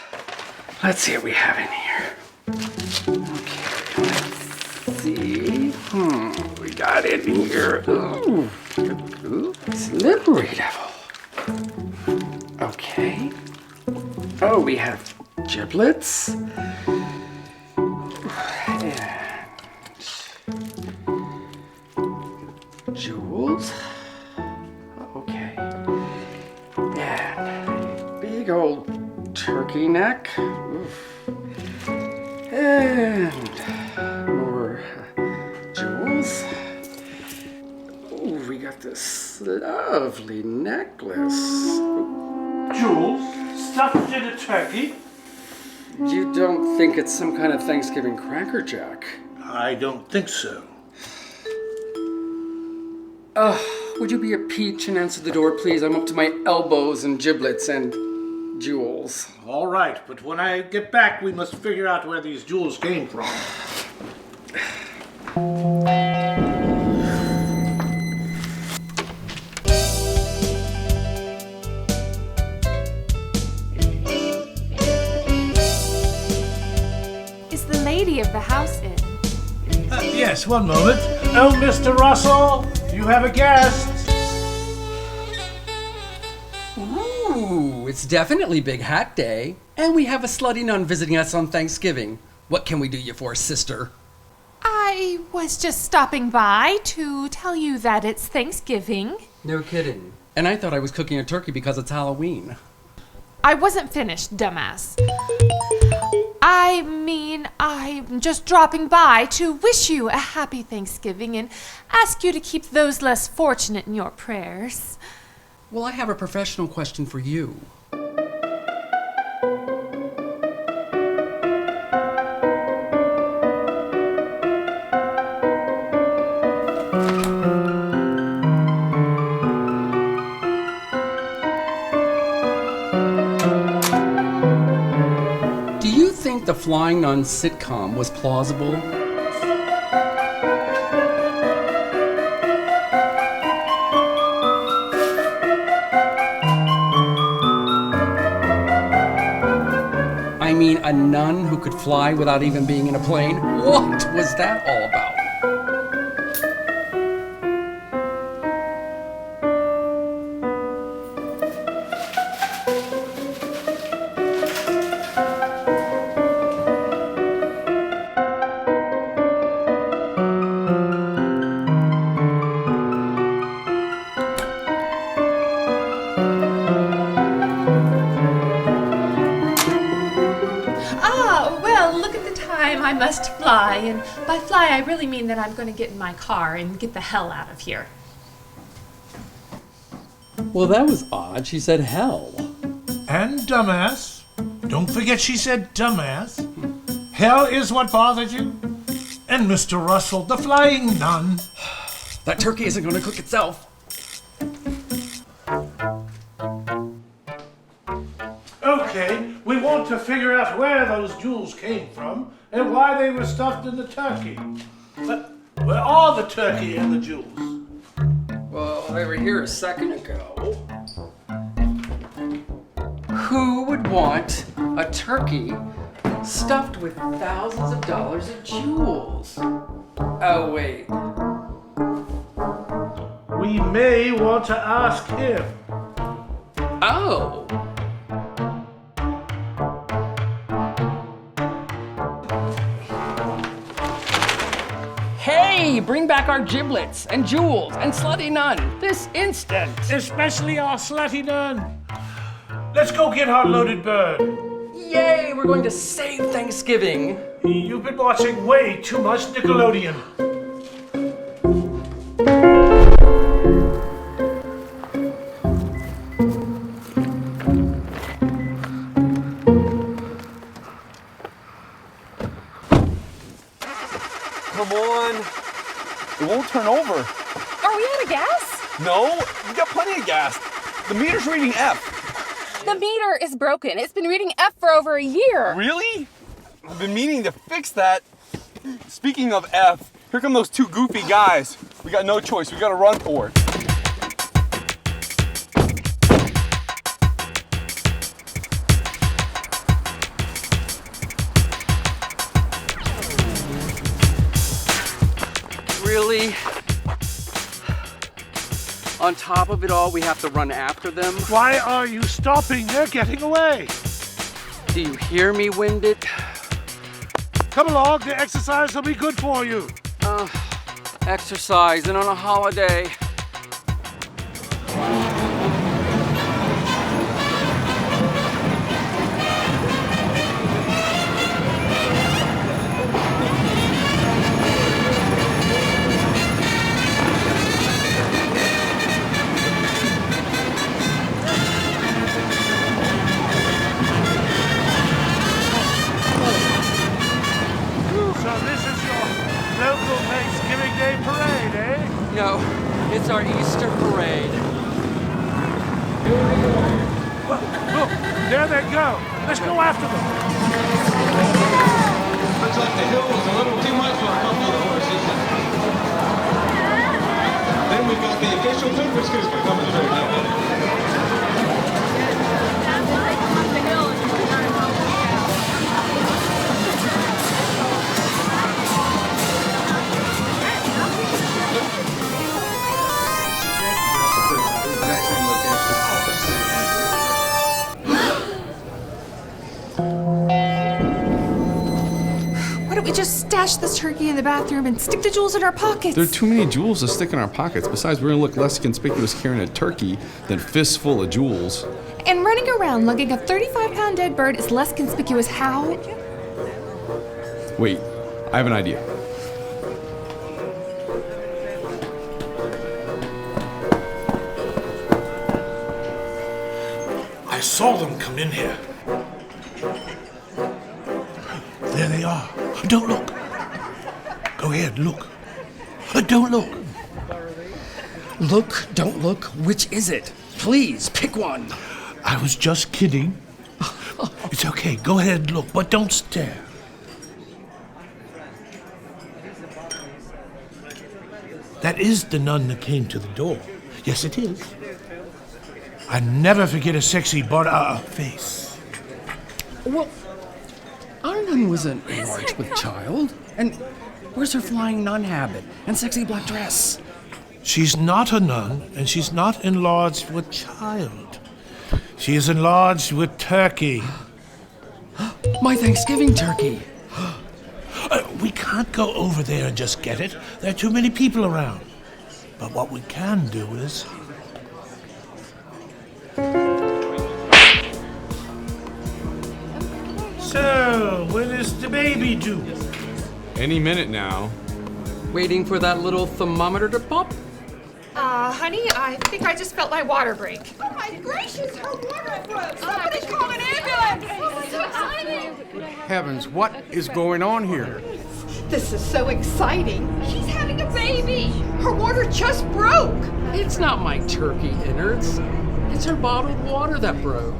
Let's see what we have in here. Okay, let's see. We got in here. Ooh, slippery devil. Okay. Oh, we have giblets. And jewels. Okay. And big old turkey neck. Oof. And more jewels. Oh, we got this lovely necklace. Jewels? Stuffed in a turkey? You don't think it's some kind of Thanksgiving Cracker Jack? I don't think so. Would you be a peach and answer the door, please? I'm up to my elbows in giblets and jewels. All right, but when I get back, we must figure out where these jewels came from. Is the lady of the house in? Yes, one moment. Oh, Mr. Russell, you have a guest. Ooh, it's definitely Big Hat Day. And we have a slutty nun visiting us on Thanksgiving. What can we do you for, sister? I was just stopping by to tell you that it's Thanksgiving. No kidding. And I thought I was cooking a turkey because it's Halloween. I wasn't finished, dumbass. I mean, I'm just dropping by to wish you a happy Thanksgiving and ask you to keep those less fortunate in your prayers. Well, I have a professional question for you. Do you think the Flying Nun sitcom was plausible? I mean, a nun who could fly without even being in a plane? What was that all about? I must fly, and by fly I really mean that I'm going to get in my car and get the hell out of here. Well, that was odd. She said hell. And dumbass. Don't forget she said dumbass. Hell is what bothered you? And Mr. Russell, the flying nun. That turkey isn't going to cook itself. Okay, we want to figure out where those jewels came from and why they were stuffed in the turkey. But where are the turkey and the jewels? Well, they were here a second ago. Who would want a turkey stuffed with thousands of dollars of jewels? Oh, wait. We may want to ask him. Oh. Hey, bring back our giblets and jewels and slutty nun this instant. Especially our slutty nun. Let's go get our loaded bird. Yay, we're going to save Thanksgiving. You've been watching way too much Nickelodeon. Come on. It won't turn over. Are we out of gas? No, we got plenty of gas. The meter's reading F. The meter is broken. It's been reading F for over a year. Really? I've been meaning to fix that. Speaking of F, here come those two goofy guys. We got no choice. We got to run for it. Really? On top of it all, we have to run after them? Why are you stopping? They're getting away. Do you hear me, Winded? Come along, the exercise will be good for you. Exercise and on a holiday. No, it's our Easter parade. Look, there they go. Let's go after them. Looks like the hill was a little too much for a couple of the horses. Then we've got the official Cooper Scooper coming through now. Why don't we just stash this turkey in the bathroom and stick the jewels in our pockets? There are too many jewels to stick in our pockets. Besides, we're going to look less conspicuous carrying a turkey than fists full of jewels. And running around lugging a 35-pound dead bird is less conspicuous how? Wait, I have an idea. I saw them come in here. There they are. Don't look. Go ahead, look. Don't look. Look, don't look. Which is it? Please, pick one. I was just kidding. It's okay. Go ahead and look, but don't stare. That is the nun that came to the door. Yes, it is. I never forget a sexy face. Well, our nun wasn't enlarged with child. And where's her flying nun habit and sexy black dress? She's not a nun, and she's not enlarged with child. She is enlarged with turkey. My Thanksgiving turkey. We can't go over there and just get it. There are too many people around. But what we can do is... So, when is the baby due? Any minute now. Waiting for that little thermometer to pop? Honey, I think I just felt my water break. Oh my gracious, her water broke! Somebody call an ambulance! Oh, so exciting! Heavens, what is going on here? This is so exciting. She's having a baby. Her water just broke. It's not my turkey innards. It's her bottled water that broke.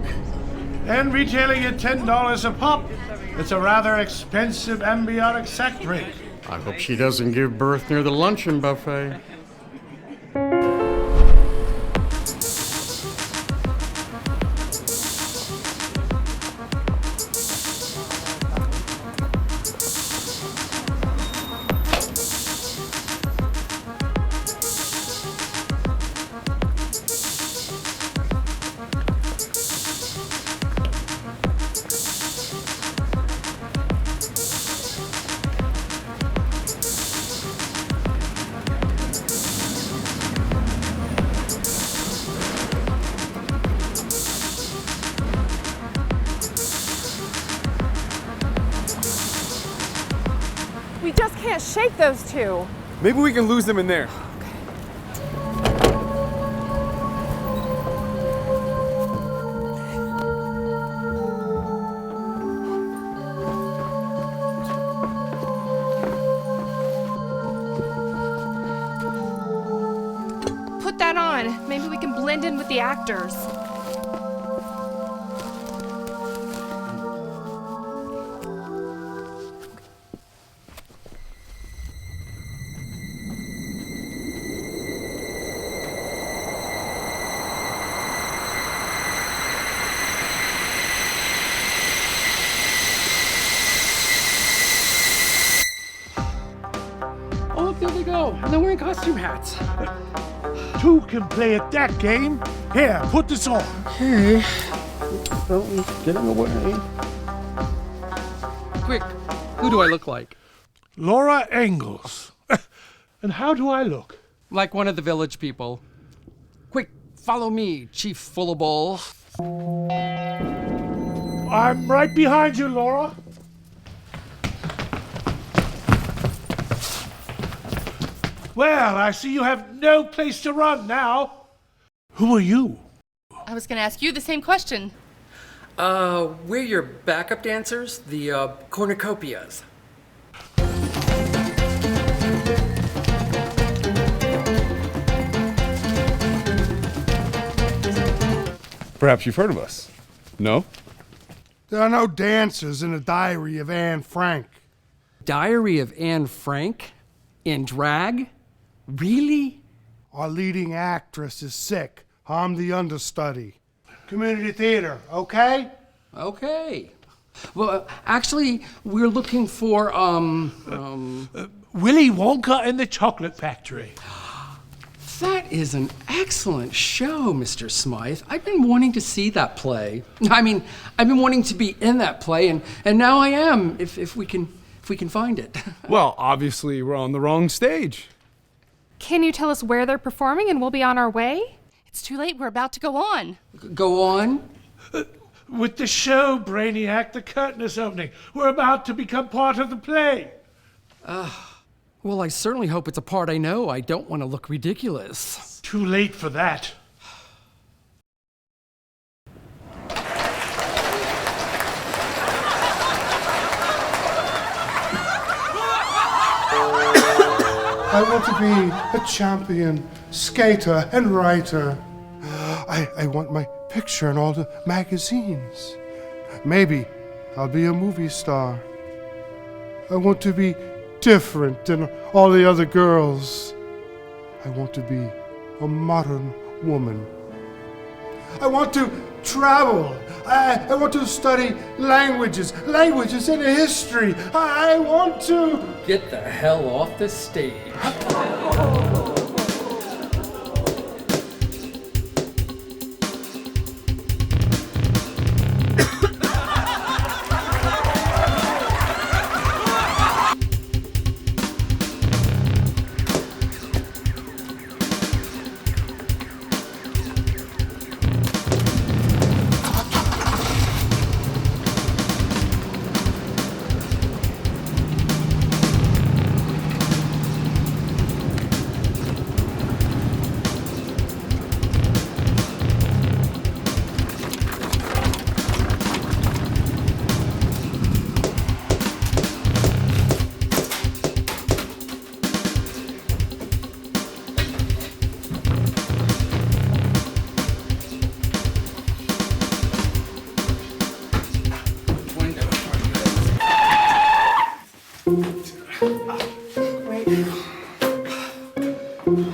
And retailing at $10 a pop. It's a rather expensive ambiotic sac drink. I hope she doesn't give birth near the luncheon buffet. We just can't shake those two. Maybe we can lose them in there. Put that on. Maybe we can blend in with the actors. Oh, there they go. And they're wearing costume hats. Two can play at that game. Here, put this on. Okay. Getting away. Quick, who do I look like? Laura Ingalls. And how do I look? Like one of the village people. Quick, follow me, Chief Fullaball. I'm right behind you, Laura. Well, I see you have no place to run now. Who are you? I was going to ask you the same question. We're your backup dancers, the cornucopias. Perhaps you've heard of us. No? There are no dancers in the Diary of Anne Frank. Diary of Anne Frank? In drag? Really? Our leading actress is sick. I'm the understudy. Community theater, okay? Okay. Well, actually, we're looking for, Willy Wonka and the Chocolate Factory. That is an excellent show, Mr. Smythe. I've been wanting to see that play. I mean, I've been wanting to be in that play, and now I am, if we can find it. Well, obviously, we're on the wrong stage. Can you tell us where they're performing and we'll be on our way? It's too late. We're about to go on. Go on? With the show, Brainiac, the curtain is opening. We're about to become part of the play. Well, I certainly hope it's a part I know. I don't want to look ridiculous. Too late for that. I want to be a champion, skater, and writer. I want my picture in all the magazines. Maybe I'll be a movie star. I want to be different than all the other girls. I want to be a modern woman. I want to travel. I want to study languages and history. I want to... Get the hell off the stage. Okay.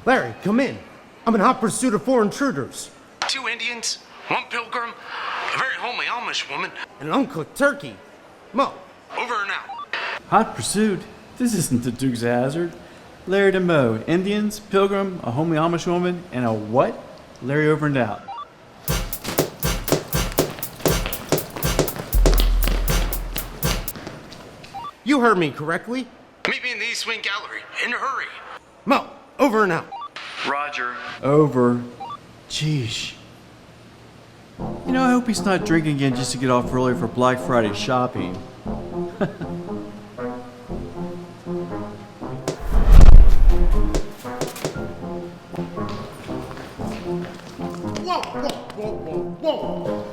Larry, come in. I'm in hot pursuit of 4 intruders. 2 Indians, 1 pilgrim, a very homely Amish woman, and an uncooked turkey. Mo. over and out. Hot pursuit? This isn't the Dukes of Hazzard. Larry to Mo. Indians, pilgrim, a homely Amish woman, and a what? Larry over and out. You heard me correctly. Meet me in the East Wing Gallery, in a hurry. Mo, over and out. Roger. Over. Jeesh. You know, I hope he's not drinking again just to get off early for Black Friday shopping. Whoa.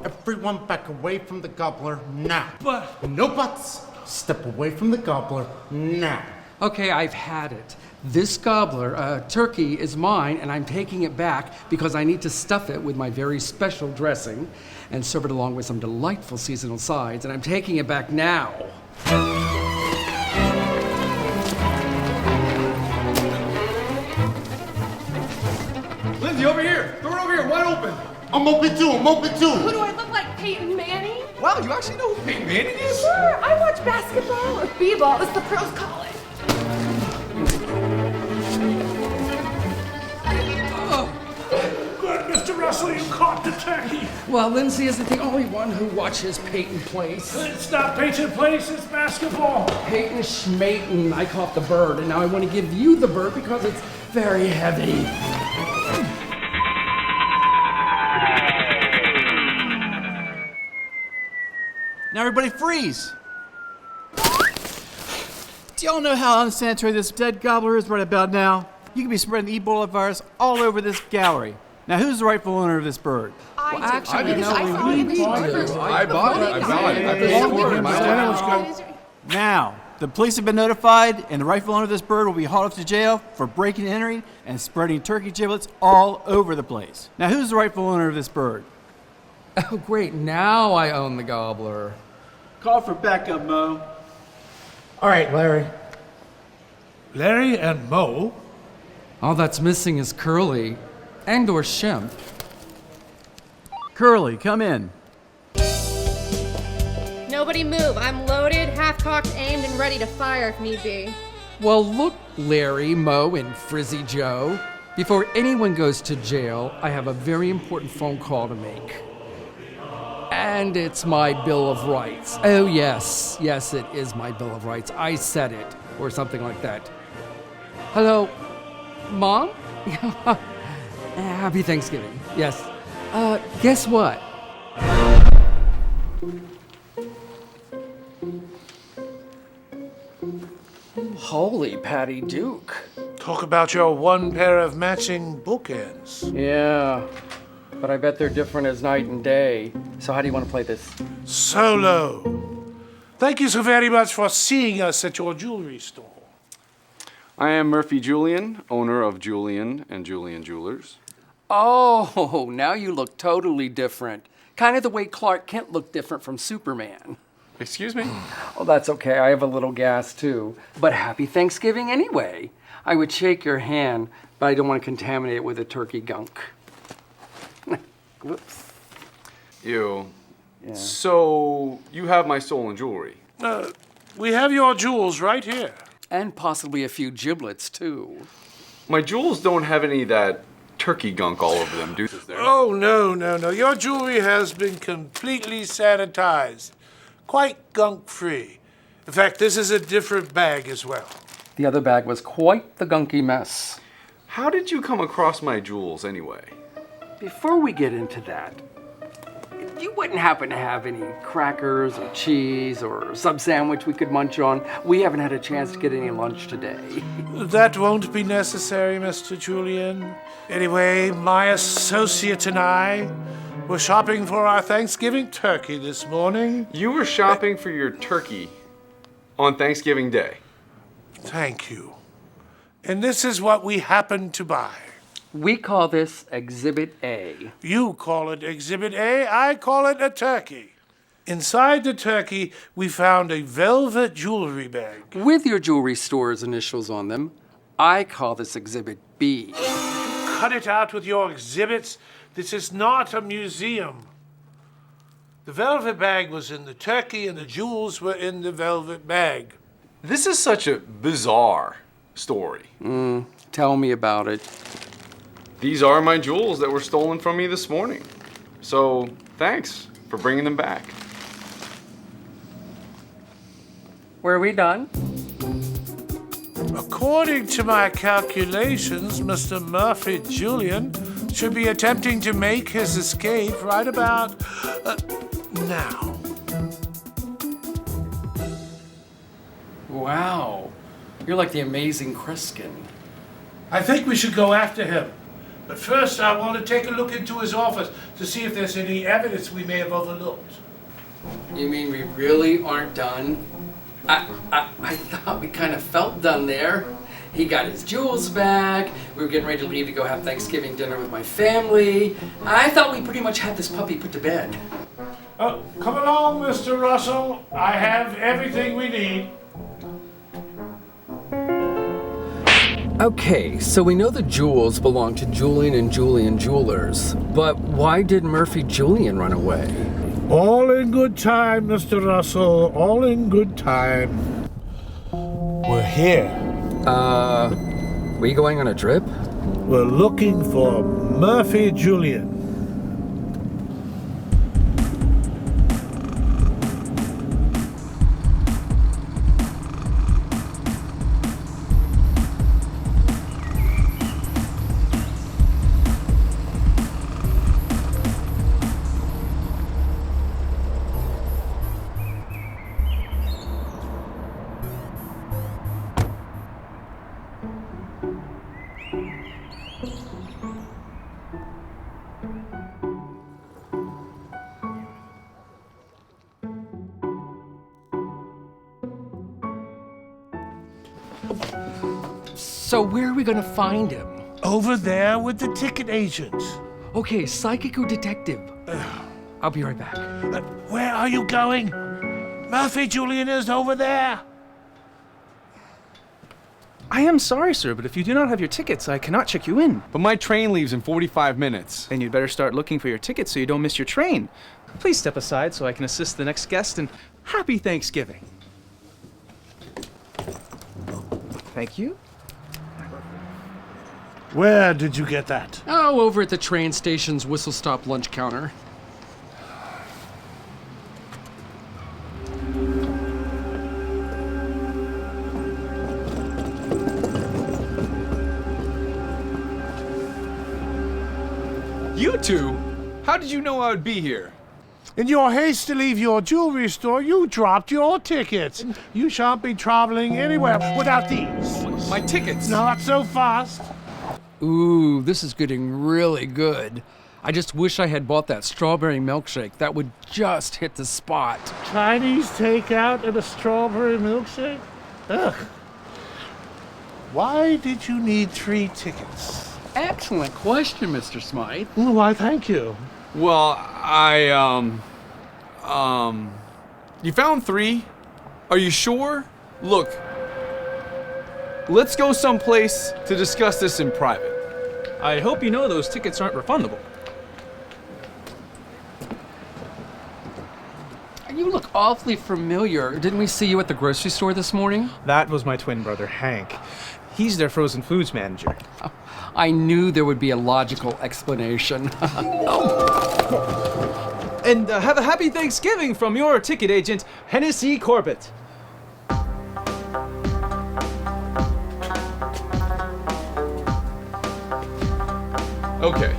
Everyone back away from the gobbler now. But no buts. Step away from the gobbler now. Okay, I've had it. This gobbler, turkey, is mine, and I'm taking it back because I need to stuff it with my very special dressing and serve it along with some delightful seasonal sides, and I'm taking it back now. Lindsay, over here! Door over here, wide open! I'm open too. Who do I look like, Peyton Manning? Wow, you actually know who Peyton Manning is? Sure, I watch basketball or b-ball, as the pros call it. Good, Mr. Russell, you caught the turkey. Well, Lindsay isn't the only one who watches Peyton Place. It's not Peyton Place, it's basketball. Peyton Schmayton, I caught the bird, and now I want to give you the bird because it's very heavy. Now everybody freeze! Do y'all know how unsanitary this dead gobbler is right about now? You could be spreading the Ebola virus all over this gallery. Now who's the rightful owner of this bird? I bought it. Now, the police have been notified, and the rightful owner of this bird will be hauled off to jail for breaking and entering and spreading turkey giblets all over the place. Now who's the rightful owner of this bird? Oh, great. Now I own the gobbler. Call for backup, Mo. All right, Larry. Larry and Mo? All that's missing is Curly and or Shemp. Curly, come in. Nobody move. I'm loaded, half-cocked, aimed, and ready to fire if need be. Well, look, Larry, Mo, and Frizzy Joe. Before anyone goes to jail, I have a very important phone call to make. And it's my Bill of Rights. Oh, yes, it is my Bill of Rights. I said it, or something like that. Hello, Mom? Happy Thanksgiving. Yes. Guess what? Holy Patty Duke. Talk about your one pair of matching bookends. Yeah, but I bet they're different as night and day. So how do you want to play this? Solo. Thank you so very much for seeing us at your jewelry store. I am Murphy Julian, owner of Julian and Julian Jewelers. Oh, now you look totally different. Kind of the way Clark Kent looked different from Superman. Excuse me? Oh, that's okay. I have a little gas, too. But happy Thanksgiving anyway. I would shake your hand, but I don't want to contaminate it with a turkey gunk. Whoops. Ew. Yeah. So, you have my stolen jewelry? We have your jewels right here. And possibly a few giblets, too. My jewels don't have any of that turkey gunk all over them, do they? Oh, no. Your jewelry has been completely sanitized. Quite gunk-free. In fact, this is a different bag as well. The other bag was quite the gunky mess. How did you come across my jewels anyway? Before we get into that, You wouldn't happen to have any crackers or cheese or sub sandwich we could munch on? We haven't had a chance to get any lunch today. That won't be necessary, Mr. Julian. Anyway, my associate and I were shopping for our Thanksgiving turkey this morning. You were shopping for your turkey on Thanksgiving Day. Thank you. And this is what we happened to buy. We call this Exhibit A. You call it Exhibit A, I call it a turkey. Inside the turkey, we found a velvet jewelry bag. With your jewelry store's initials on them, I call this Exhibit B. Cut it out with your exhibits. This is not a museum. The velvet bag was in the turkey and the jewels were in the velvet bag. This is such a bizarre story. Tell me about it. These are my jewels that were stolen from me this morning. So thanks for bringing them back. Were we done? According to my calculations, Mr. Murphy Julian should be attempting to make his escape right about now. Wow. You're like the amazing Kriskin. I think we should go after him. But first, I want to take a look into his office to see if there's any evidence we may have overlooked. You mean we really aren't done? I thought we kind of felt done there. He got his jewels back. We were getting ready to leave to go have Thanksgiving dinner with my family. I thought we pretty much had this puppy put to bed. Come along, Mr. Russell. I have everything we need. Okay, so we know the jewels belong to Julian and Julian Jewelers, but why did Murphy Julian run away? All in good time, Mr. Russell. All in good time. We're here. We going on a trip? We're looking for Murphy Julian. So where are we gonna find him? Over there with the ticket agent. Okay, psychic or detective? I'll be right back. Where are you going? Murphy Julian is over there. I am sorry, sir, but if you do not have your tickets, I cannot check you in. But my train leaves in 45 minutes. Then you'd better start looking for your tickets so you don't miss your train. Please step aside so I can assist the next guest, and happy Thanksgiving. Thank you. Where did you get that? Oh, over at the train station's whistle stop lunch counter. You two? How did you know I would be here? In your haste to leave your jewelry store, you dropped your tickets. You shan't be traveling anywhere without these. My tickets? Not so fast. Ooh, this is getting really good. I just wish I had bought that strawberry milkshake. That would just hit the spot. Chinese takeout and a strawberry milkshake? Ugh. Why did you need 3 tickets? Excellent question, Mr. Smythe. Why, thank you. Well, you found 3? Are you sure? Look, let's go someplace to discuss this in private. I hope you know those tickets aren't refundable. You look awfully familiar. Didn't we see you at the grocery store this morning? That was my twin brother, Hank. He's their frozen foods manager. I knew there would be a logical explanation. And have a happy Thanksgiving from your ticket agent, Hennessy Corbett. Okay,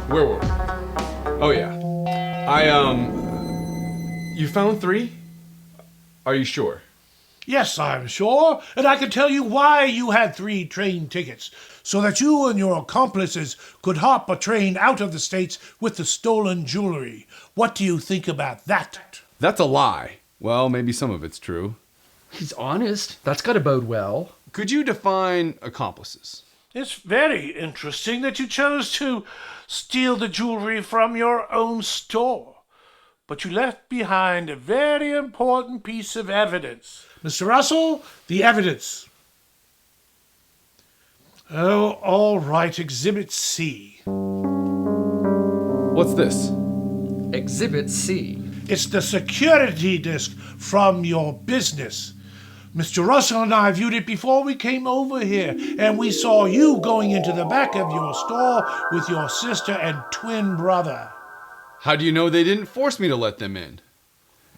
where were we? Oh yeah. You found 3? Are you sure? Yes, I'm sure, and I can tell you why you had 3 train tickets, so that you and your accomplices could hop a train out of the States with the stolen jewelry. What do you think about that? That's a lie. Well, maybe some of it's true. He's honest. That's got to bode well. Could you define accomplices? It's very interesting that you chose to steal the jewelry from your own store, but you left behind a very important piece of evidence. Mr. Russell, the evidence. Oh, all right, Exhibit C. What's this? Exhibit C. It's the security disc from your business. Mr. Russell and I viewed it before we came over here, and we saw you going into the back of your store with your sister and twin brother. How do you know they didn't force me to let them in?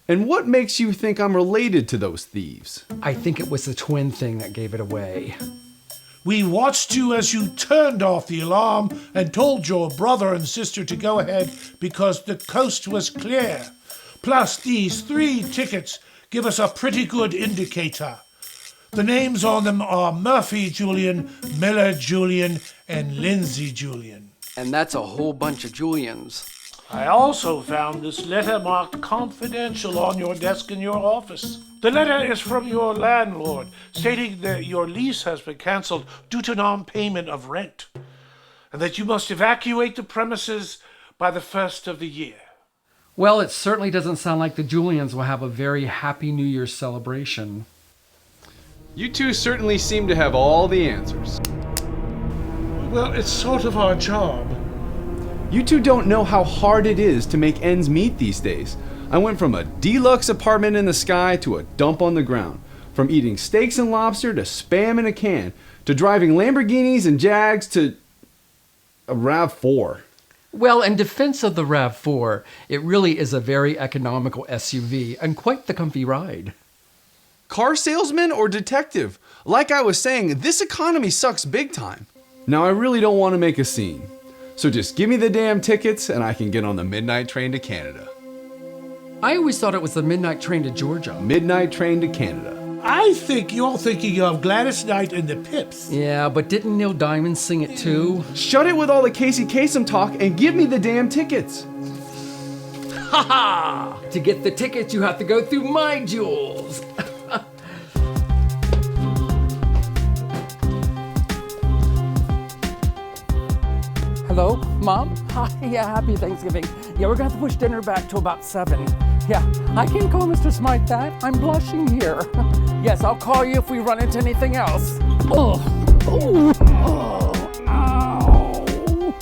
And what makes you think I'm related to those thieves? I think it was the twin thing that gave it away. We watched you as you turned off the alarm and told your brother and sister to go ahead because the coast was clear. Plus, these 3 tickets give us a pretty good indicator. The names on them are Murphy Julian, Miller Julian, and Lindsay Julian. And that's a whole bunch of Julians. I also found this letter marked confidential on your desk in your office. The letter is from your landlord, stating that your lease has been canceled due to non-payment of rent, and that you must evacuate the premises by the 1st of the year. Well, it certainly doesn't sound like the Julians will have a very happy New Year's celebration. You two certainly seem to have all the answers. Well, it's sort of our job. You two don't know how hard it is to make ends meet these days. I went from a deluxe apartment in the sky to a dump on the ground. From eating steaks and lobster to Spam in a can, to driving Lamborghinis and Jags to a RAV4. Well, in defense of the RAV4, it really is a very economical SUV and quite the comfy ride. Car salesman or detective? Like I was saying, this economy sucks big time. Now I really don't want to make a scene. So just give me the damn tickets and I can get on the midnight train to Canada. I always thought it was the midnight train to Georgia. Midnight train to Canada. I think you're thinking of Gladys Knight and the Pips. Yeah, but didn't Neil Diamond sing it too? Shut it with all the Casey Kasem talk and give me the damn tickets. Ha ha! To get the tickets, you have to go through my jewels. Hello, Mom? Hi, yeah, happy Thanksgiving. Yeah, we're gonna have to push dinner back to about 7. Yeah, I can call Mr. Smythe that. I'm blushing here. Yes, I'll call you if we run into anything else. Oh, ow.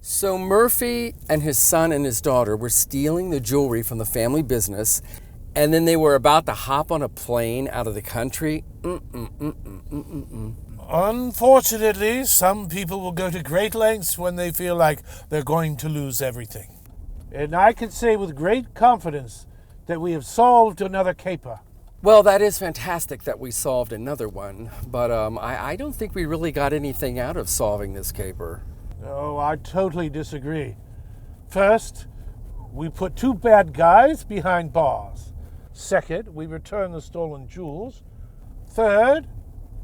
So Murphy and his son and his daughter were stealing the jewelry from the family business, and then they were about to hop on a plane out of the country. Unfortunately, some people will go to great lengths when they feel like they're going to lose everything. And I can say with great confidence that we have solved another caper. Well, that is fantastic that we solved another one, but I don't think we really got anything out of solving this caper. Oh, I totally disagree. First, we put 2 bad guys behind bars. Second, we returned the stolen jewels. Third,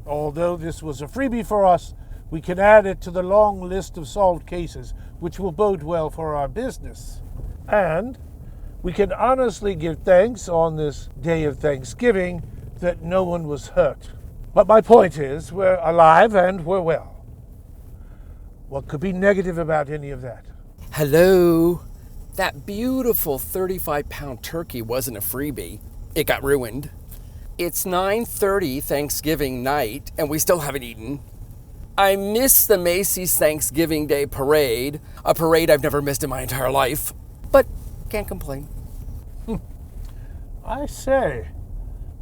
although this was a freebie for us, we can add it to the long list of solved cases, which will bode well for our business. And we can honestly give thanks on this day of Thanksgiving that no one was hurt. But my point is, we're alive and we're well. What could be negative about any of that? Hello? That beautiful 35-pound turkey wasn't a freebie. It got ruined. It's 9:30 Thanksgiving night, and we still haven't eaten. I miss the Macy's Thanksgiving Day Parade, a parade I've never missed in my entire life, but can't complain. I say,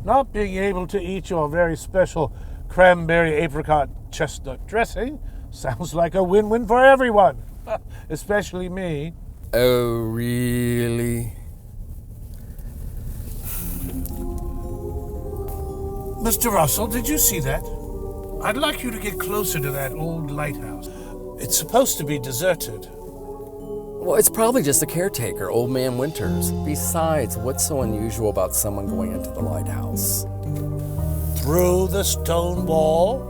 not being able to eat your very special cranberry apricot chestnut dressing sounds like a win-win for everyone, especially me. Oh, really? Mr. Russell, did you see that? I'd like you to get closer to that old lighthouse. It's supposed to be deserted. Well, it's probably just the caretaker, Old Man Winters. Besides, what's so unusual about someone going into the lighthouse? Through the stone wall?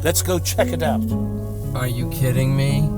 Let's go check it out. Are you kidding me?